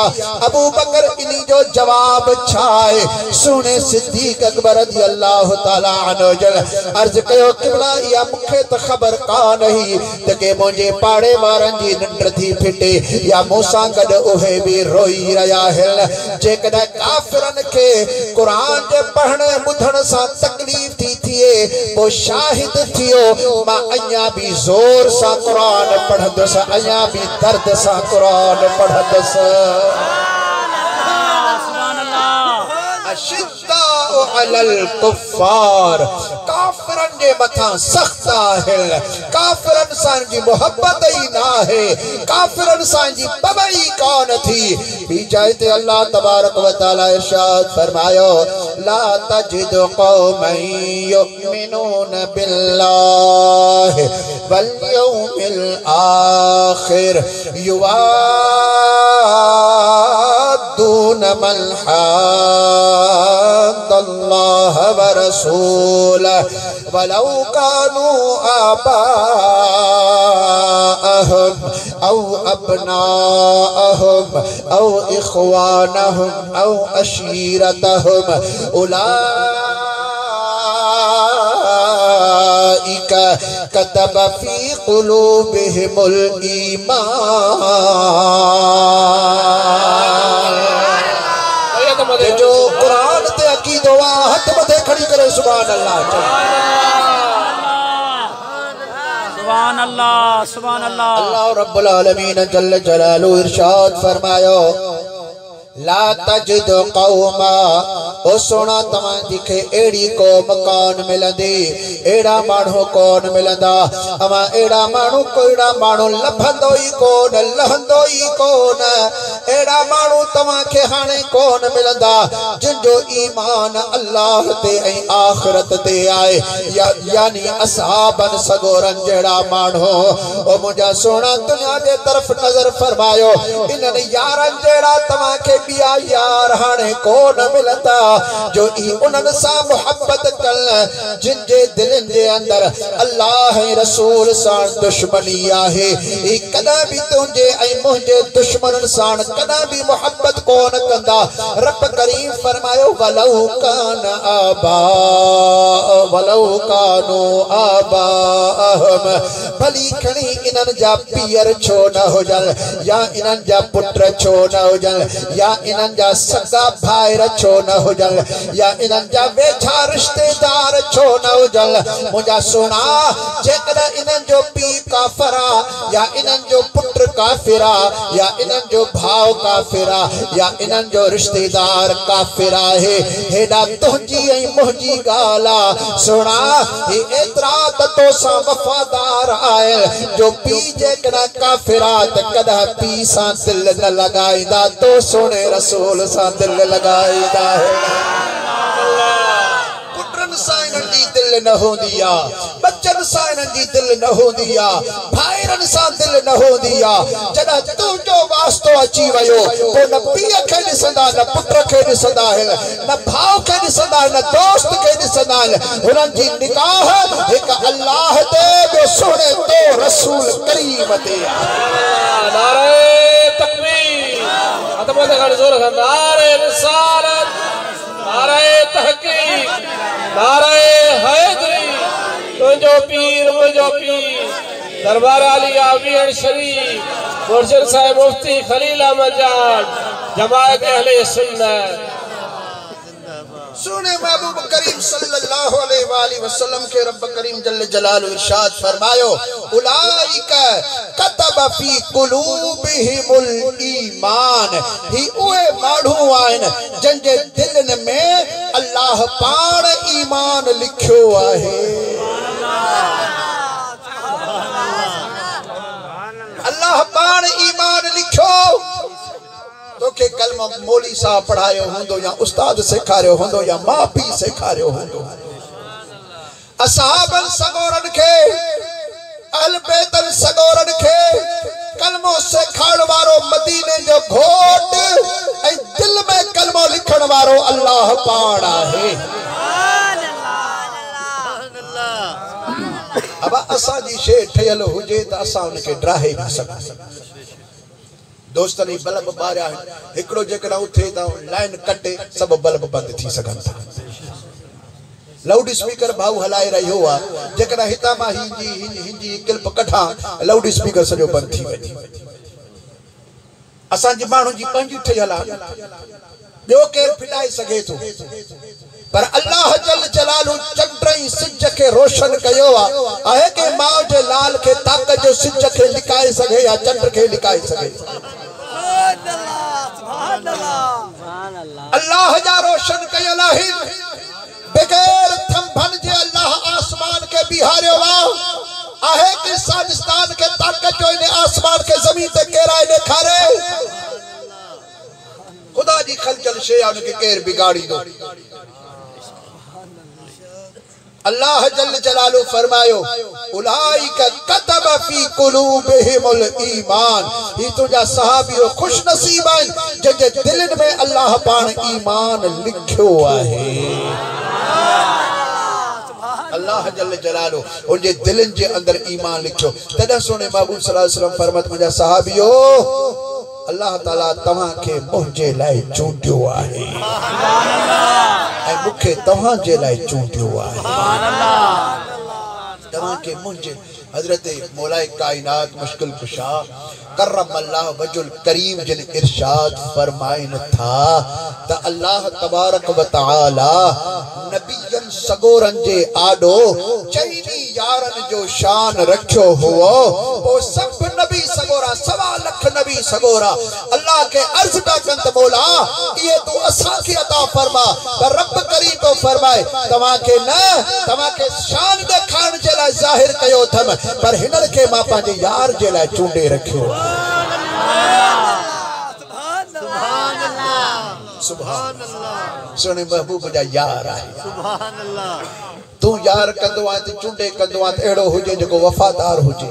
अबू बकर इनी जो जवाब छाए सुने सिद्दीक अकबर रज़ियल्लाहु ताला अन्हु जल अर्ज कयो किबला या मुखे त खबर का नहीं त के मुझे पाड़े वारन जी निंड थी फिटे या मूसा गड ओहे भी रोई रहा है जे काफिरन के कुरान जे पढ़ने बुधण सा तकलीफ थी थिए वो शाहिद थियो मां अञा भी जोर सा कुरान पढ़दस अञा भी दर्द सा कुरान पढ़दस अशिद्दा अलल कुफ्फार काफिरन जे मथा सख्त है काफिरन सान जी मोहब्बत ही ना है काफिरन सान जी बबई कौन थी बीजाते अल्लाह तबारक व तआला इरशाद फरमायो ला तजिदु कौमन युमिनून बिल्लाहि वल यौमिल आखिर युवादून मन हाद्दल्लाह व रसूलह वलौ कानू आबाअहुम औ अबनाअहुम औ इख्वानहुम औ अशीरतहुम उलाइका कतब फी कुलूबिहिमुल ईमान जो कुरान ते अकीदो हाथ मथे खड़ी करे सुभान अल्लाह सुभान अल्लाह सुभान अल्लाह अल्लाह रब्बुल आलमीन जल्ल जलालहु इरशाद फरमायो ला तजिद कौमा ओ सोना तव्हां दिखे एड़ी कौम कौन मिलंदी एड़ा माण्हू कौन मिलंदा अमा एड़ा माण्हू कोईड़ा माण्हू लभंदो ई कोन लहंदो ई कोन एड़ा माण्हू तव्हां खे हाणे कोन मिलंदा जिन जो ईमान अल्लाह ते ऐं आखिरत ते आहे यानी असहाबन सगोरन जहिड़ा माण्हू ओ मुंहिंजा सोना दुनिया जे तरफ़ नज़र फरमायो इन्हनि यारनि जहिड़ा तव्हां खे ॿिया यार हाणे कोन मिलंदा जो ई उन्हनि सां मुहब्बत कनि जिन जे दिलनि जे अंदर अल्लाह ऐं रसूल सां दुश्मनी आहे ई कॾहिं बि तुंहिंजे ऐं मुंहिंजे दुश्मननि सां कॾहिं बि मुहब्बत कोन कंदा रब करीम फरमायो वलौ कानू आबाअहुम भली खणी इन्हनि जा पीअर छो न हुजनि या इन्हनि जा पुट छो न हुजनि या इन्हनि जा सगा भाइर छो न हुजनि या इन्हनि जा वेझा रिश्तेदार छो न हुजनि मुंहिंजा सोना जेकॾहिं इन्हनि जो पीउ काफ़िर आहे या इन्हनि जो पुट काफ़िर आहे या इन्हनि जो भाउ काफ़िर आहे या इन्हनि जो रिश्तेदार काफ़िर आहे हेॾा तुंहिंजी ऐं मुंहिंजी ॻाल्हि आहे सोना ही एतिरा त तोसां वफ़ादार आहे जो पीउ जेकॾहिं काफ़िर आहे त कॾहिं पीउ सां दिलि न लॻाईंदा तो सोने रसूल सा दिल लगाईदा है पुत्रन सां इन्हनि जी दिल दिल न होंदी आ, बच्चन सां इन्हनि जी दिल न होंदी आ, भाइरनि सां दिल न होंदी आ। जॾहिं तुंहिंजो वास्तो अची वियो पोइ न पीउ खे ॾिसंदा, न पुट खे ॾिसंदा आहिनि, न भाउ खे ॾिसंदा आहिनि, न दोस्त खे ॾिसंदा आहिनि। हुननि जी निगाह हिकु अल्लाह ते, ॿियो सुहिणे तो रसूल करीम ते आहे। नारे तकबीर, अतमत गण जोर खां नारे रिसालत, नारे तहकीक, नारे हैदरी। तुझो पीर मुझो पीर दरबार अली आवियन शरीफ मुर्शिद साहिब मुफ्ती खलील अहमद जान जमात अहले सुन्नत। सुने महबूब करीम सल्लल्लाहु अलैहि वसल्लम के रब करीम जल्ल जलालु इरशाद फरमायो, उलाइका कतब फी कुलूबिहिमुल ईमान। ही उहे माण्हू आहिनि जंहिंजे दिलनि में अल्लाह पाण ईमान लिखियो आहे। अल्लाह पाण ईमान लिखियो। तोखे कलमा मौली साहब पढ़ायो होंदो या उस्ताद सेखारियो होंदो या मां पीउ सेखारियो होंदो। असहाबन सगोरन के, अहल बैतन सगोरन के कलमो सेखारण वारो मदीने जो घोट ऐं दिल में कलमो लिखण वारो अल्लाह पाण आहे। अब असा जी शे ठयल हुजे त असा उनके ड्राहे न सघूं। दोस्तनी बल्ब बारिया हिकड़ो जेकॾहिं उथे त लाइन कटे सब बल्ब बंद थी सघनि था। लाउड स्पीकर भाऊ हलाए रहियो आहे, जेकॾहिं हितां मां हिंजी क्लिप कढां लाउड स्पीकर सॼो बंद थी वञे। असांजी माण्हू जी पंहिंजी ठहियल आहे, ॿियो केरु फिटाए सघे थो, पर अल्लाह जल जलालु चंड ऐं सिज खे रोशन कयो आहे कि माउ जे लाल खे ताक़त जो सिज खे लिकाए सघे या चंड खे लिकाए सघे। अल्लाह जा रोशन कयल आहिनि बगैर थंभन जे। अल्लाह आसमान के बिहारियो आहे कि साजिस्तान के ताक़त जो इन आसमान के जमीन ते केराए ॾेखारे। खुदा जी खलचल शे उनके केर बिगाड़ी दो। अल्लाह जल्ल जलालु फरमायो, उलाइका कतब फी कुलूबिहिमुल ईमान। ही तुझा सहाबियो खुश नसीब आहिनि जंहिंजे दिलनि में अल्लाह पाण ईमान लिखियो आहे। अल्लाह जल्ल जलालु उनजे दिलनि जे अंदर ईमान लिखियो। तॾहिं सोने महबूब सल्लल्लाहु अलैहि वसल्लम फरमात, मुंहिंजा सहाबियो अल्लाह ताला तव्हां खे मुंहिंजे लाइ चूंडियो आहे ऐं मूंखे तव्हां जे लाइ चूंडियो आहे। तव्हां खे मुंहिंजे हज़रत मौलाए कायनात मुश्किल कुशा करम अल्लाह वजुल करीम जिन इरशाद फरमाइन था त अल्लाह तबारक व तआला नबियन सगोरन जे आडो चईनी यारन जो शान रखियो हुओ। वो सब नबी सगोरा 1.25 लाख नबी सगोरा अल्लाह के अर्ज का कंत मौला ये तू असा की अता फरमा, पर रब करीम तो फरमाए तवा के न तवा के शान दिखाण जे लाइ जाहिर कयो थम, पर हिनर के मां पांजे यार जे लाइ चूंडे रखियो। सुभान अल्लाह, सुभान अल्लाह। सोने महबूब जा यार आहे। सुभान अल्लाह। तू यार कंदो आहे त चूंडे कंदो आहे त एड़ो हुजे जेको वफादार हुजे,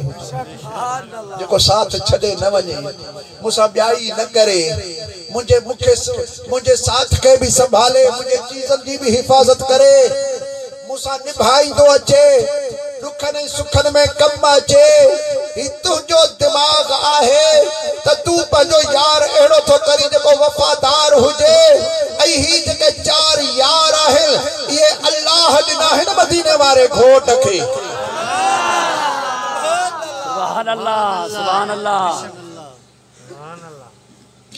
जेको साथ छॾे न वञे, मूंसां ॿियाई न करे, मुझे साथ के भी संभाले, मुझे चीजन की भी हिफाजत करे, मूंसां निभाईंदो अचे, दुखन ऐं सुखन में कम अचे। ही तुंहिंजो दिमाग़ आहे त तू पंहिंजो यार अहिड़ो थो करी जेको वफादार हुजे। ऐं ही जेके 4 यार आहिनि इहे अल्लाह ॾिना आहिनि मदीने वारे घोट खे। सुभान अल्लाह, सुभान अल्लाह।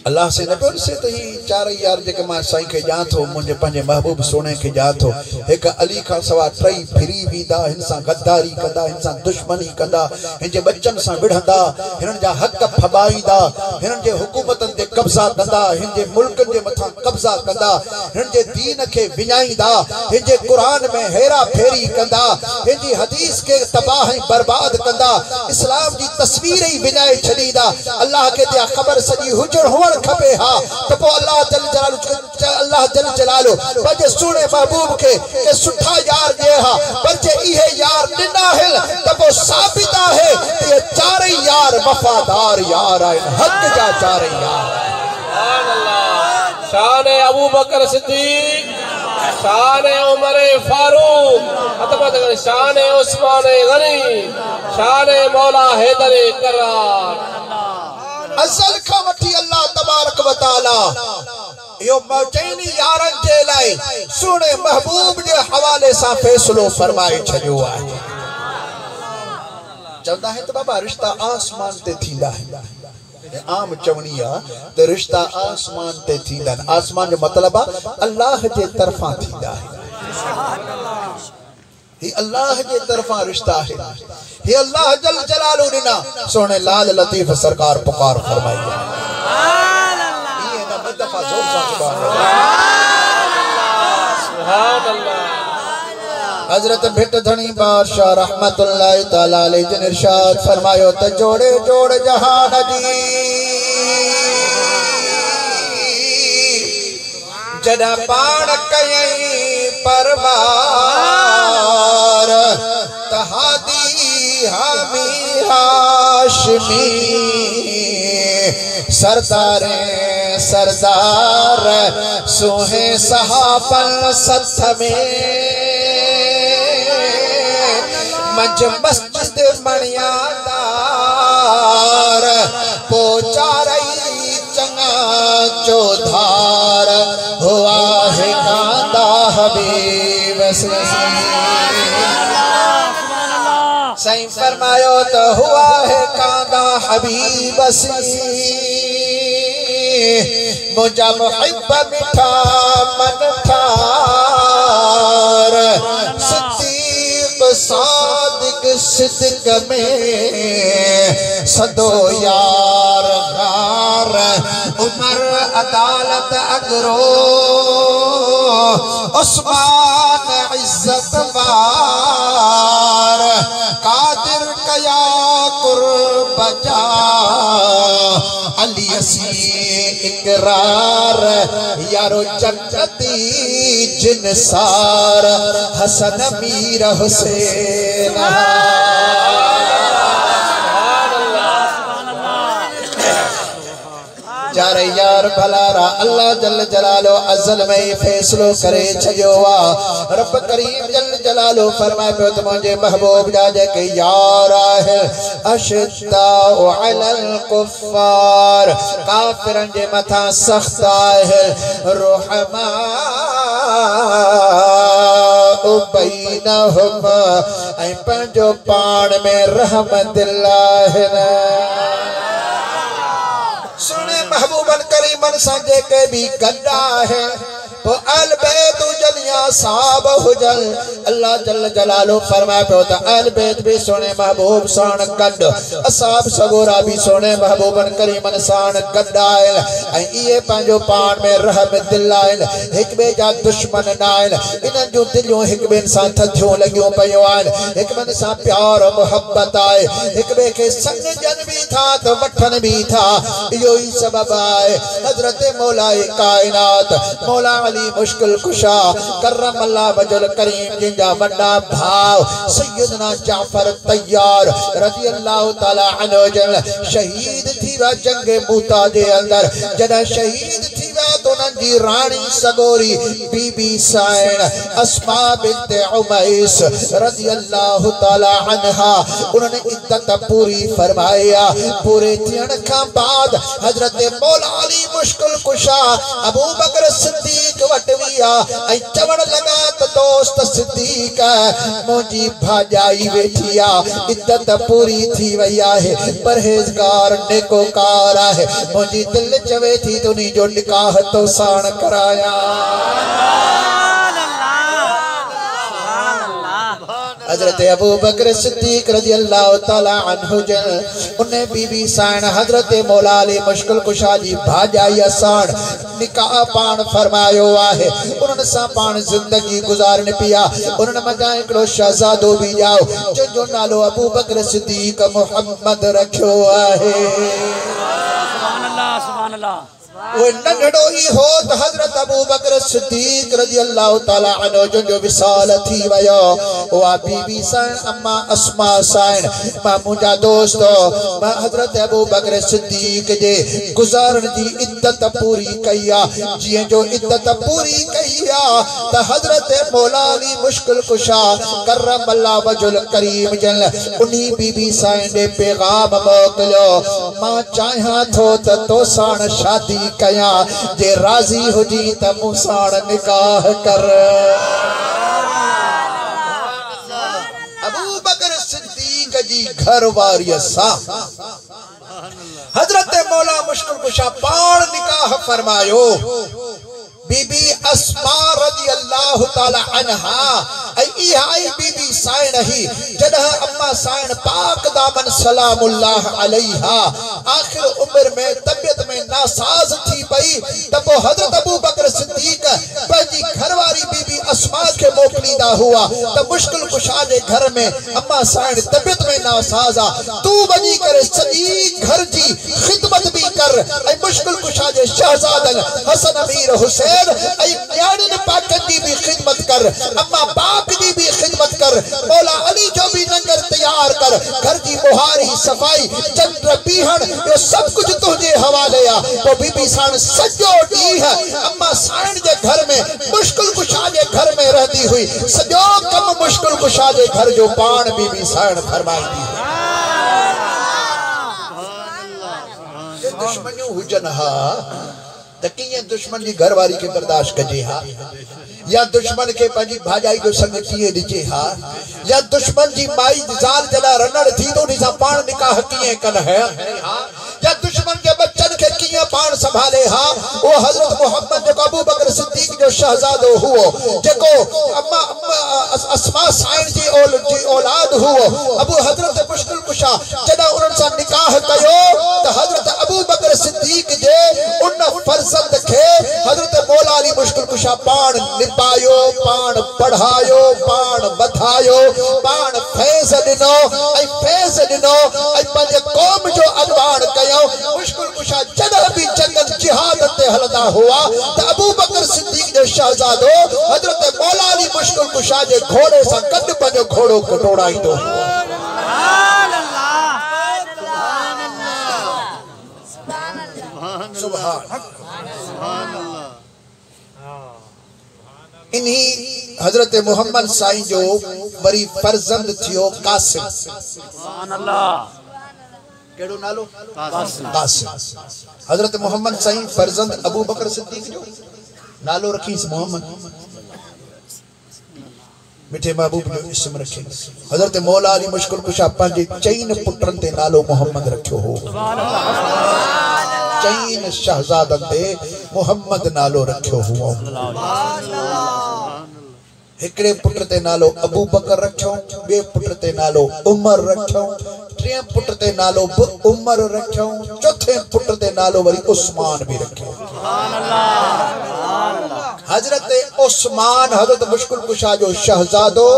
अल्लाह से न पियो ॾिसे त ही 4 यार जेके मां साईं खे ॼां थो, मुंहिंजे पंहिंजे महबूब सोने खे ॼां थो, हिकु अली खां सवा 3 फिरी वेंदा, हिन सां गद्दारी कंदा, हिन सां दुश्मनी कंदा, हिन जे बच्चनि सां विढ़ंदा, हिननि जा हक़ फबाईंदा, हिननि जे हुकूमतनि ते कब्ज़ा कंदा, हिन जे मुल्कनि जे मथां कब्ज़ा कंदा, हिन जे दीन खे विञाईंदा, हिन जे क़ुरान में हेरा फेरी कंदा, हिन जी हदीस खे तबाह ऐं बर्बाद कंदा, इस्लाम जी तस्वीर ई विञाए छॾींदा। अल्लाह खे ते ख़बर सॼी हुजण हुअण खपे हा त पोइ अल्लाह जल जलालु पंहिंजे सुहिणे महबूब खे के सुठा यार ॾे हा, पर वो साबित है ये चारे यार वफादार यार आए हक जा चारे यार। शान अबू बकर सिद्दीक, शान उमर फारूक, शान उस्मान गनी, शान मौला हैदर करार। असल का वठी अल्लाह तबारक व तआला यो मौचैनी यारन जे लाइ सुने महबूब जे हवाले सा फैसलो फरमाए छयो है। चवंदा है तो बाबा रिश्ता आसमान ते थींदा है। आम चवणी आहे त रिश्ता आसमान ते थींदा आहिनि। आसमान जो मतिलबु आहे अल्लाह जे तरफ़ां थींदा आहिनि। ही अल्लाह जे तरफ़ां रिश्ता आहे। ही अल्लाह जल जलालू ॾिना सोने लाल लतीफ़ सरकार पुकार फरमाई आहे। ये ना ॿ दफ़ा ज़ोर सां सुभान अल्लाह। हजरत भिट धनी बादशाह रहमतुल्लाह तआला अलैहि जिन इरशाद फरमायो त जोड़े जोड़ जहान जी जदा पाण कयई परवार तहादी हामी हाशमी सरदारे सरदार सोहे सहाबन सथ में मज मस्जिद मणियादार पोचा रही चंगा चौधार हुआ है कांदा हबीब सही फरमायो तो हुआ है कांदा हबीब मुझा मुहिब मिठा मन ठार सादिक सिद्क में सदो यार गार उमर अदालत अगरो उस्मान इज्जत वार कादिर कया कुर्ब जा अली असी इकरार यारो जन्नती जिनसार हसन मीर हुसैन यार यार भलारा अल्लाह जल जलालो अज़ल में फैसलो करे छजो वा रब करीम जल जलालो फरमाए पे तो मुझे महबूब जाजे के यार है अशद्दा अलल कुफ्फार काफिरन जे मथा सख्त है रहमा बैनहुम ऐ पंजो पाण में रहमतुल्लाह है। सुने महबूबन करीमन संजे के भी गड्ढा है तो अल बैत जलिया साब हुजल अल्लाह जल जलालो फरमाए पे तो अल बैत भी सोने महबूब सान गड असाब सगोरा भी सोने महबूबन करीमन सान गड्डाइल ऐ ये पंजो पाण में रहमतुल्लाह एक बे जा दुश्मन नाइल इन जो दिलियों एक बे सां थथियों लगियो पयो आइन एक बे सां प्यार मोहब्बत आए एक बे के संग जन भी था तो वठन भी था यो ही सबब आए हजरत मौला कायनात मौला मुश्किल कुशा करम अल्लाह वजल करीम जिंजा बड़ा भाव सैयदना जाफर तैयार रज़ी अल्लाह ताला अन्हु जल शहीद थी वा जंगे मूता जे अंदर जदा शहीद थी वा तो नंजी रानी सगोरी बीबी साइन अस्मा बिन्त उमैस रज़ी अल्लाह ताला अन्हा उन्होंने इद्दत पूरी फरमाया पूरे थियण का बाद हजरत मौला अली मुश्किल कुशा अबू बकर सिद्दीक वटविया ऐ चवण लगा तो दोस्त सिद्दीक मुझी भाजाई वेठिया इद्दत पूरी थी वया है परहेजगार नेकोकार है मुझी दिल चवे थी तुनी जो निकाह तो साण कराया। हजरत अबू बकर सिद्दीक रज़ी अल्लाह ताला अन्हु जन उन्हें बीबी साण हजरत मौला अली मुश्किल कुशा जी भाजाई साण निकाह पान फरमायो आहे उन्होंने सा पान जिंदगी गुजारने पिया उन्होंने मजा एकड़ो शहजादो भी जाओ जो नालो अबू बकर सिद्दीक मोहम्मद रखो आहे। सुभान अल्लाह सुभान अल्लाह। वो नंढड़ो ही हो तो हजरत अबू बकर सिद्दीक रज़ी अल्लाह ताला अन्हु जो विसाल थी वयो वा बीबी साइन अम्मा अस्मा साइन मां मुंजा दोस्तो मां हजरत अबू बकर सिद्दीक जे गुजारण जी इद्दत पूरी कईया जिए जो इद्दत पूरी कईया त हजरत मौला अली मुश्किल कुशा करम अल्लाह वजुल करीम जल उन्ही बीबी साइन दे पैगाम मोकलो मां चाहा थो त तो साण शादी कया जे राजी हुजी त मुसाण निकाह कर। अबू बकर सिद्दीक जी घर वारी सा हजरत मौला मुश्किल कुशा पाण निकाह फरमायो बीबी अस्मा रज़ी अल्लाह ताला अन्हा आई बीबी साइन ही जदह अम्मा साइन पाक दामन सलामुल्लाह अलैहा आखिर उम्र में तबियत में नासाज थी पई तब हजरत अबू बकर सिद्दीक पंजी घरवारी बीबी अस्मा के मोकलीदा हुआ तब मुश्किल कुशा जे घर में अम्मा साइन तबियत में नासाज आ तू वजी करे सजी घर जी खिदमत भी कर ऐ मुश्किल कुशा जे शहजादन हसन अमीर हुसैन ऐ न्याणिन पाकन जी भी खिदमत कर अम्मा बाप जी भी खिदमत कर मौला अली जो भी लंगर तैयार कर घर की बुहारी सफाई चंद्र पीहण ये सब कुछ तुझे हवाले आ तो बीबी साण सजो दी है अम्मा साण जे घर में मुश्किल कुशा जे घर में रहती हुई सजो कम मुश्किल कुशा जे घर जो पान बीबी साण फरमाई दी ये दुश्मनियों हुजन हा तकिए दुश्मन की घरवारी के बर्दाश्त कजे हा या दुश्मन के पंजी भाजाई जो संग किए दिजे हा या दुश्मन जी माई जाल जला रनड़ थी तो निसा पान निकाह किए कन है या दुश्मन के बच्चन के किए पान संभाले हा वो हजरत मोहम्मद जो अबू बकर सिद्दीक जो शहजादो हुओ जेको अम्मा अस्मा साइन जी औलाद हुओ अबू हजरत मुश्किल कुशा जदा उन सा निकाह कयो तो हजरत अबू बकर सिद्दीक जे उन फर्जंद के हजरत मौला अली मुश्किल कुशा पान निपायो पान पढ़ायो पान बधायो पान फैज दिनो ऐ पंज कौम जो अगवान कयो मुश्किल कुशा जदा भी जंगल जिहाद ते हलदा हुआ तो अबू बकर सिद्दीक जो शहजादो हजरत मौला अली मुश्किल कुशा जे घोड़े सा कद पंजो घोड़ो कटोड़ाई तो इन्हीं हजरत मोहम्मद साईं जो वरी फर्जंद थियो कासिम सुभान अल्लाह केड़ो नालो कासिम हजरत मोहम्मद साईं फर्जंद अबू बकर सिद्दीक जो नालो रखी मोहम्मद मिठे महबूब जो इसम रखे हजरत मौला अली मुश्किल कुशा पंजे चईन पुत्रन ते नालो मोहम्मद रखियो हो सुभान अल्लाह चईन शहजादन ते मोहम्मद नालो रखियो हो एकड़े पुत्र ते नालो अबू बकर रखियो बे पुत्र ते नालो उमर रखियो टे पुत्र ते नालो उमर रखियो चौथे पुत्र ते नालो वरी उस्मान भी रखियो सुभान अल्लाह हजरत उस्मान हजरत मुश्किल कुशा जो शहजादो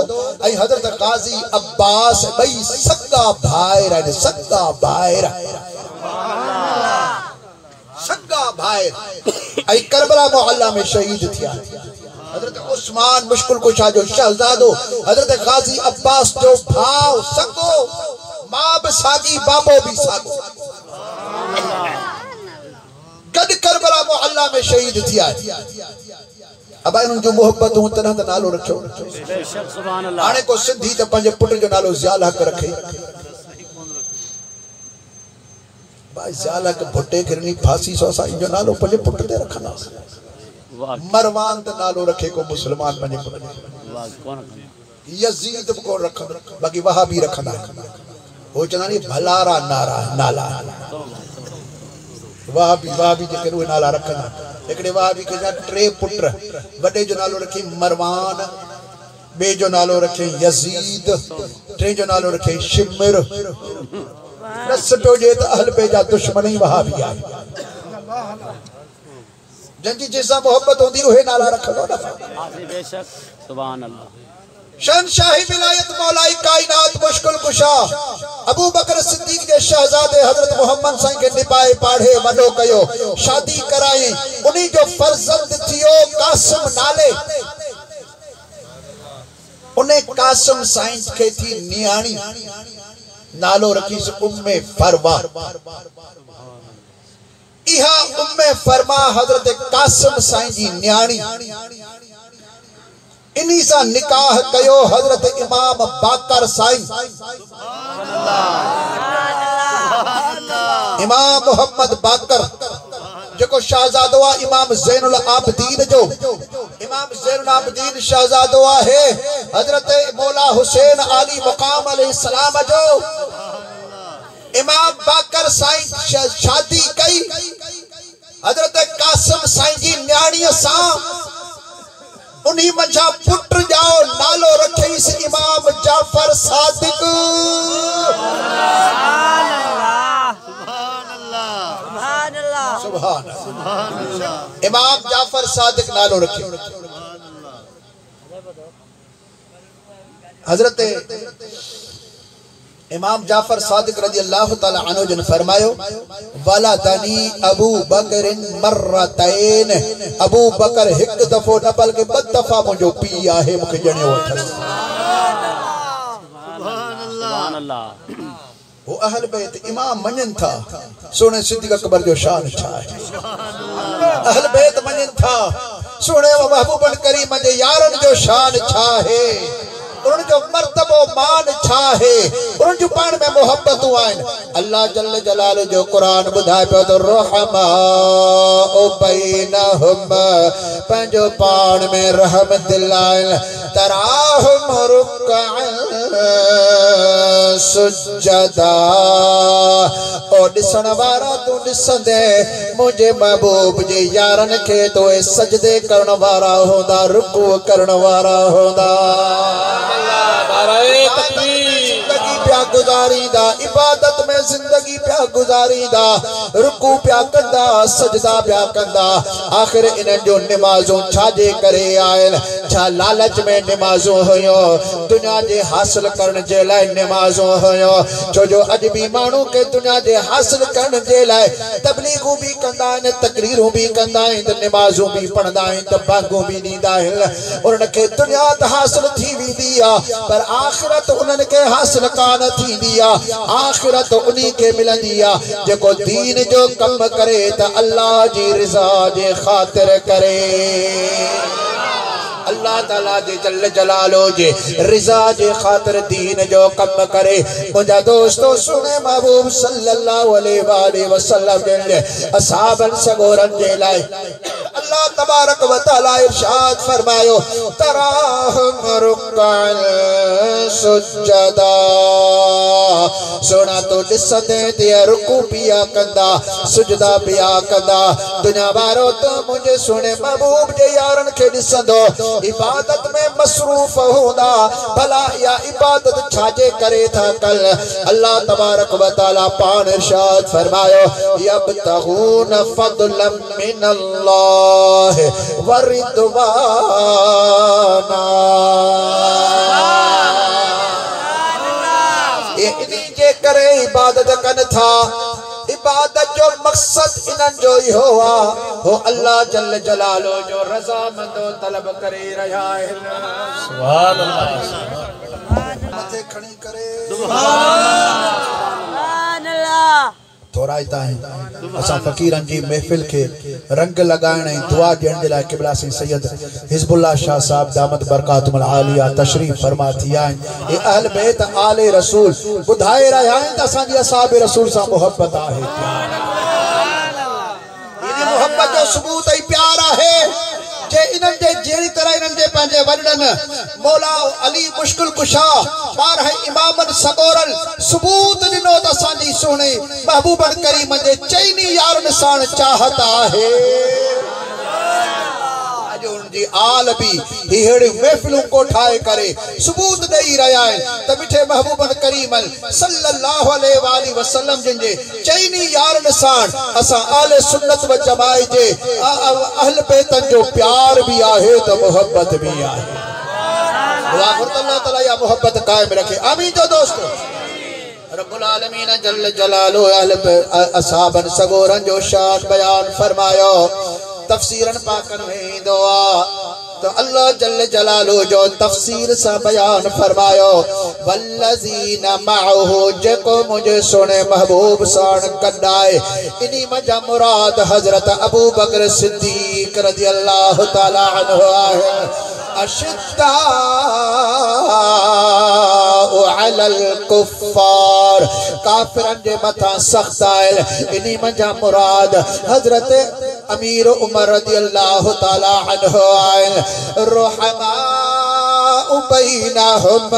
ऐ हजरत गाजी अब्बास भई सगा भाई रे सगा भाई सगा भाई ऐ करबला मोहल्ला में शहीद थिया हजरत उस्मान मुश्किल कुशा जो शहजादो हजरत गाजी अब्बास जो भाव सगो मां भी सागी बाबो भी सागो कद करबला मोहल्ला में शहीद थिया अब इन जो मोहब्बत हो तना त नालो रखो बेशक सुभान अल्लाह आने को सिंधी त पंजे पुट जो नालो ज़ियाल हक रखे भाई ज़ियाल हक भुट्टे किरनी फांसी सोसा इन जो नालो पंजे पुट ते रखना मरवान त नालो रखे को मुसलमान पंजे पुट वाह कौन यजीद को रख बाकी वहाबी रखना हो चनानी भलारा नारा नाला वहाबी जे करो नाला रखना एकड़े वहाबी के जा टे पुत्र वडे जो नालो रखे मरवान बे जो नालो रखे यजीद टे जो नालो रखे शिमर नस पे जे त अहल पे जा दुश्मन ही वहाबी आ जंजी जैसा मोहब्बत होती ओहे नाला रखनो ना बेशक सुभान अल्लाह शहनशाही विलायत मौलाई कायनात मुश्किल कुशा अबू बकर सिद्दीक जे शहजादे हजरत मोहम्मद साईं के निभाए पाढ़े वॾो कयो, शादी कराई, उन्हीं जो फर्जंद थियो कासिम नाले। उन्हें कासिम साईं के थी नियाणी, नालो रखीस उम्मे फरमा। इहा उम्मे फरमा हजरत कासिम साईं जी नियाणी। इन्हीं सा निकाह कयो हजरत इमाम बाकर साईं। इमाम मोहम्मद बाकर जो शहजादो इमाम ज़ैनुल आबिदीन जो, इमाम ज़ैनुल आबिदीन शहजादो है हजरत मौला हुसैन अली मुकाम अलैहिस्सलाम जो। इमाम बाकर साईं शादी कई हजरत कासिम साईं जी न्याणीअ सां। उन्हीं मजा पुट जाओ नालो रखेस इमाम जाफर सादिक। सुभान अल्लाह। इमाम जाफर सादिक नालो रखे। हजरत इमाम जाफर सादिक रजी अल्लाह ताला अन्हु जन फरमायो, वलादनी अबू बकरिन मर्रतैन। अबू बकर एक दफो न बल्कि ॿ दफा मुझो पी आहे, मुखे जणियो अथस। सुभान अल्लाह। वो अहल बैत इमाम मञन था, सोने सिद्दीक़ अकबर जो शान छा है। अहल बैत मञन था, सोने महबूबन करीम जे यारन जो शान छा है, उन जो मर्तबो मान छा है, उन जो पान में मोहब्बतूं आइन। अल्लाह जल्ल जलाल जो कुरान बुधाए पियो तो रहमा ओ बैनहुम, पंजो पान में रहम दिलाइन। तराहुम रुकअन सुजदा, ओ दिसण वारा तू दिसंदे मुझे महबूब जे यारन के तो सजदे करण वारा होंदा, रुकू करण वारा होंदा। जिंदगी प्या गुजारीदा, इबादत में जिंदगी प्या गुजारीदा, रुकू प्या कंदा, सजदा प्या कंदा। आखिर इन जो नमाजों छाजे करे आयल, छा लालच में नमाजों हुयो, दुनिया जे हासिल करण जे लाए नमाजों हुयो। छो जो अज भी मानू के दुनिया जे हासिल करण जे लाए तबलीगू भी कंदा आहिनि, तकरीरूं भी कंदा आहिनि, नमाजों भी पढ़ंदा आहिनि, त भागू भी ॾींदा आहिनि। उन्हनि खे दुनिया त हासिल थी वेंदी आहे, पर आखिरत उन्हनि खे हासिल कान थींदी आहे। आखिरत उन्हीं खे मिलंदी आहे जेको दीन जो कम करे त अल्लाह जी रिज़ा जे ख़ातिर करे, अल्लाह ताला जे जल्ल जलालो जे रिज़ा जे खातिर दीन जो कम करे। मुझा दोस्तों सुने महबूब सल्लल्लाहु अलैहि वसल्लम जे असहाबन सगोरन जे लाए अल्लाह तबारक व तआला इरशाद फरमायो, तराहुम रुकअन सुजदा। सोना तो दिसंदे ते रुकू पिया कंदा, सुजदा पिया कंदा। दुनिया वारो तो मुझे सुने महबूब जे यारन के दिसंदो, इबादत में मसरूफ होना, भला या इबादत छाजे करे था कल। अल्लाह तबारक व तआला पान इरशाद फरमायो, यब्तगून फदलन मिनल्लाह व रिदवाना। इन्हीं जे करे इबादत कन था, इबादत जो मकसद इनन जो ही हुआ हो अल्लाह जल्ल जलालो जो रज़ा मंदो तलब करे रहा है। सुभान अल्लाह। मथे खणी करे सुभान अल्लाह। थोड़ा इता है असा फकीरन जी महफिल के रंग लगाइण ऐं दुआ ॾियण जे लाइ क़िबला सिंह सैयद हिज़बुल्लाह शाह साहब दामत बरकातुल आलिया तशरीफ फरमा थिया आहिनि। ये अहल बैत आले रसूल ॿुधाए रहिया आहिनि त असांजी असहाब रसूल सां मोहब्बत आहे, इन मोहब्बत जो सबूत ऐं प्यार आहे जे इनन जे जहिड़ी तरह इनन जे पंहिंजे वॾड़न मौला अली मुश्किल कुशा ॿारहं इमामन सगोरन सबूत ॾिनो त असांजी सोने महबूबन करीम जे चइनी यारन साण चाहत आहे। जी आल भी हेड़ी महफिलों को ठाए करे सबूत दई रहा है त मिठे महबूबन करीमन सल्लल्लाहु अलैहि वसल्लम जिनजे चइनी यारन साण असा आले सुन्नत व जमात जे अहल बैतन जो प्यार भी आहे तो मोहब्बत भी आहे। दुआ कर अल्लाह ताला या मोहब्बत कायम रखे। आमीन। जो दोस्तों रब्बुल आलमीन जल्ल जलालो असाबन सगोरन जो शान बयान फरमायो तफसीरन पाकन में दुआ तो अल्लाह जल्ल जलालो जो तफसीर सा बयान फरमायो वल्लज़ीना मअहू जेको मुझे सुने महबूब साण कडाए इनी मजा मुराद हजरत अबू बकर सिद्दीक रज़ी अल्लाह तआला अन्हु आहे अशिद्दा अलल कुफ्फार काफिरन जे मथा सख्त आयल इनी मजा मुराद हजरत अमीर उमर रज़ी अल्लाह तआला अन्हु आयल रुहमा बैनहुम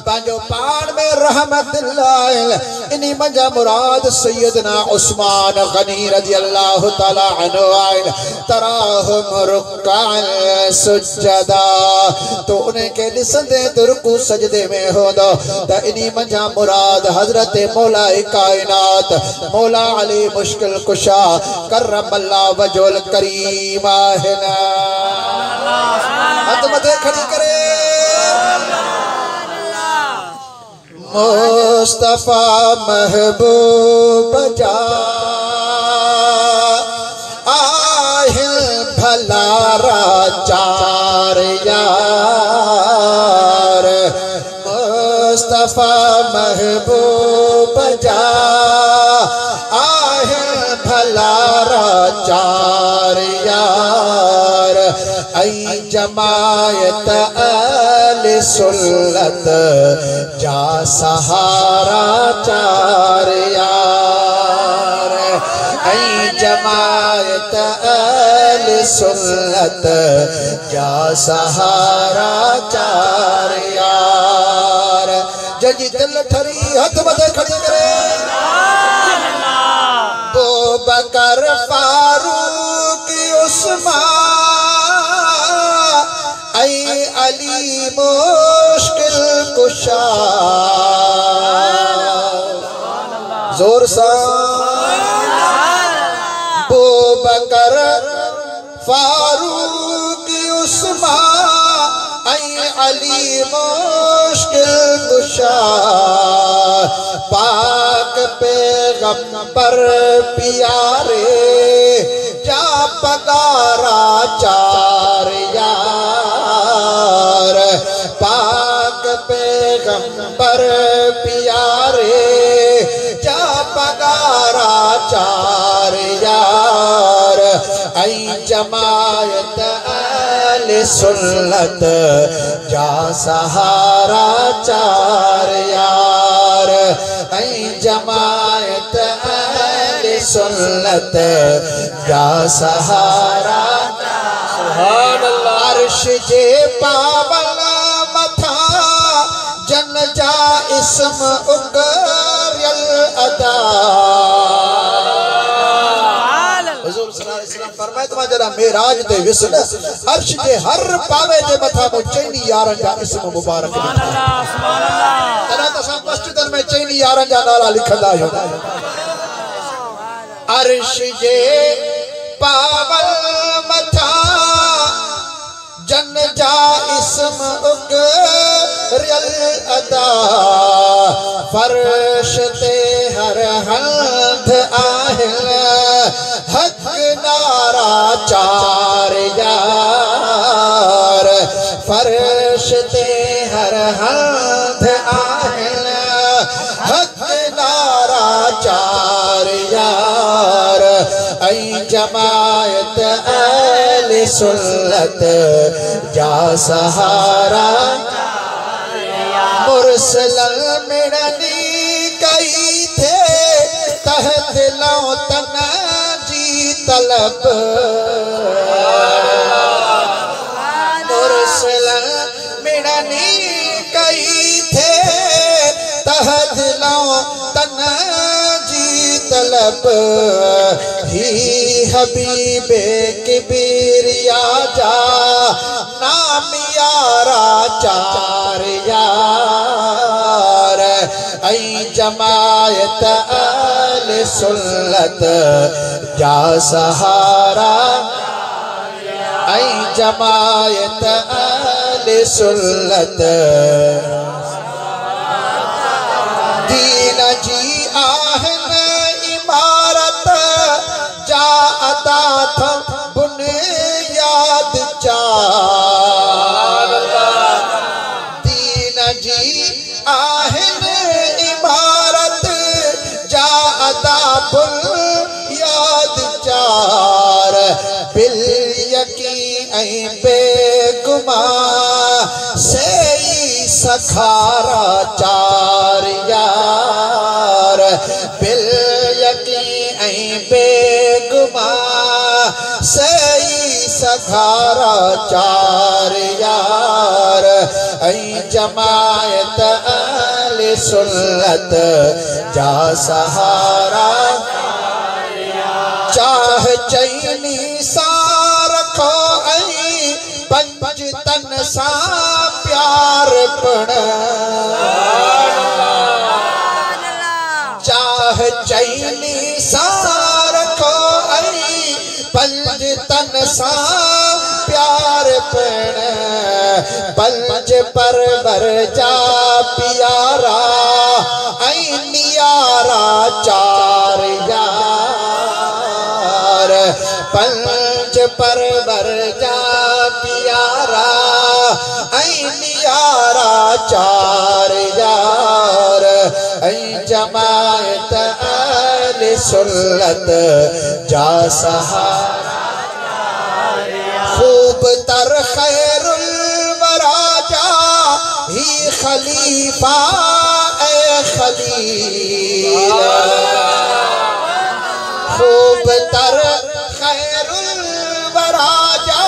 पांजो पान में रहमतुल्लाह इनी मजा मुराद सैयदना उस्मान गनी रज़ी अल्लाह तआला अन्हु आयल तराहुम रुक्अन सुजदा तो उनके दिसंदे रुकू सजदे में होंदो त इनी मजा मुराद हजरत मौला कायनात मौला अली मुश्किल कुशा करमल्लाह वजहुल करीम है ना हाथ मथे खड़ी करे मुस्तफा महबूब जा आहिल भलारा चार यार मुस्तफा महबूब जा आहिल भलारा चार यार ऐ जमायत अहले सुन्नत जा सहारा चार यार ऐ जमायत अहले सुन्नत जा सहारा चार यार जजी दिल ठरी हाथ मथे खड़ी करे अबू बकर फारूक उस्मान ऐ अली मुश्किल कुशा जोर सा अबू बकर फारूक उस्मान ऐ अली मुश्किल कुशा पाक पैगंबर प्यारे जा पगारा चार यार पाक पैगंबर प्यारे जा पगारा चार यार ऐ जमायत अहले सुन्नत जा सहारा चार यार ऐ जमायत अहले सुन्नत जा सहारा सुभान अल्लाह अर्श जे पावन मथा जन जा इस्म उगरियल अदा हुजूर सल्लल्लाहु अलैहि वसल्लम फरमाए तो जरा मेराज ते विसल अर्श जे हर पावे जे मथा मो चैनी यारन जा इस्म मुबारक सुभान अल्लाह सुभान अल्लाह तना तसा मस्जिदन में चैनी यारन जा नाला लिखंदा आहियो अर्श जे पावन मथा जन जा इस्म उगरियल अदा फर्श ते हर हंध आहिल हक नारा चार यार फर्श ते हर हंध आहिल हक नारा चार यार ऐ जमायत अहले सुन्नत जा सहारा मुरसलन मिड़नी कई थे तहत लो तना जी तलब मुरसलन मिड़नी कई थे तहत लो तना जी तलब ही हबीबे किबरिया जा नाम यारा चार यार ऐ जमायत अहले सुन्नत जा सहारा ऐ जमायत अहले सुन्नत दीन आहिन इमारत जा अदाबुल याद चार बिल यकीन ऐ बेगुमा से सखारा चार यार बिल यकीन ऐ बेगुमा से सखारा चार यार ऐ जमायत अहले सुन्नत जा सहारा चाह चैनी सार खो ऐ पंज तन सा प्यार पण चाह चैनी सार खो ऐ पंज तन सा प्यार पण पंज परवर जा प्यारा ऐ नियारा चार यार पंज परवर जा प्यारा ऐ नियारा चार यार ऐ जमायत अहले सुन्नत जा सहारा खूब तर खैरुल वराजा ही खलीफा ए खलील खूब तर खैरुल वराजा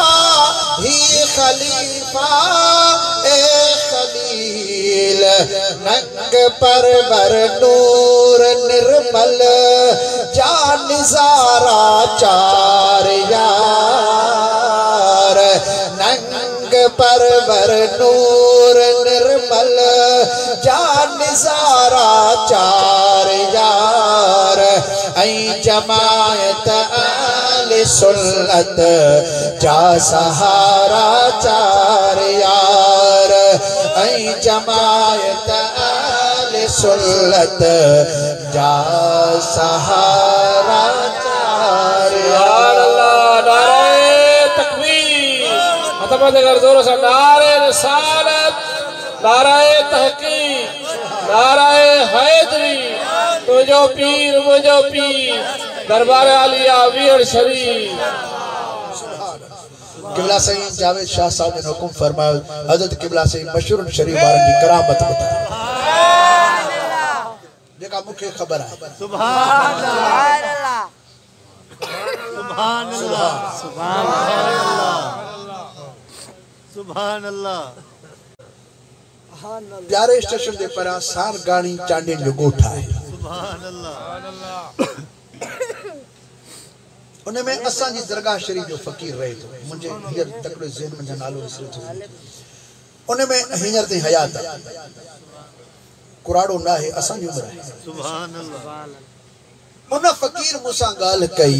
ही खलीफा ए खलील नंग परवर नूर निर्मल जा निजारा चार यार नंग परवर नूर निर्मल जा निजारा चार यार ऐ जमायत अहले सुन्नत जा सहारा चार यार ऐ जमायत अहले सुन्नत जा सहारा चार यार जोरों से नारे रिसालत नाराए तहकीक नाराए हैदरी तुझो पीर मुझो पीर दरबार आलिया वीर शरीफ किबला सईद जावेद शाह साहब ने हुक्म फरमाया हजरत किबला सईद मशहूर शरीफ वारन की करामत बता जेका मुखे खबर है सुभान अल्लाह सुभान अल्लाह सुभान अल्लाह सुभान अल्लाह प्यारे स्टेशन दे परा सार गाणी चांडियन जो गोठा है सुभान अल्लाह उनमें असां जी दरगाह शरीफ जो फकीर रहे तो मुझे हीर तकड़े ज़हन में नालो विसरे तो उनमें हींअर ते हयात कुराड़ो ना है असां जी उम्र है सुभान अल्लाह उन फकीर मुसा गाल कई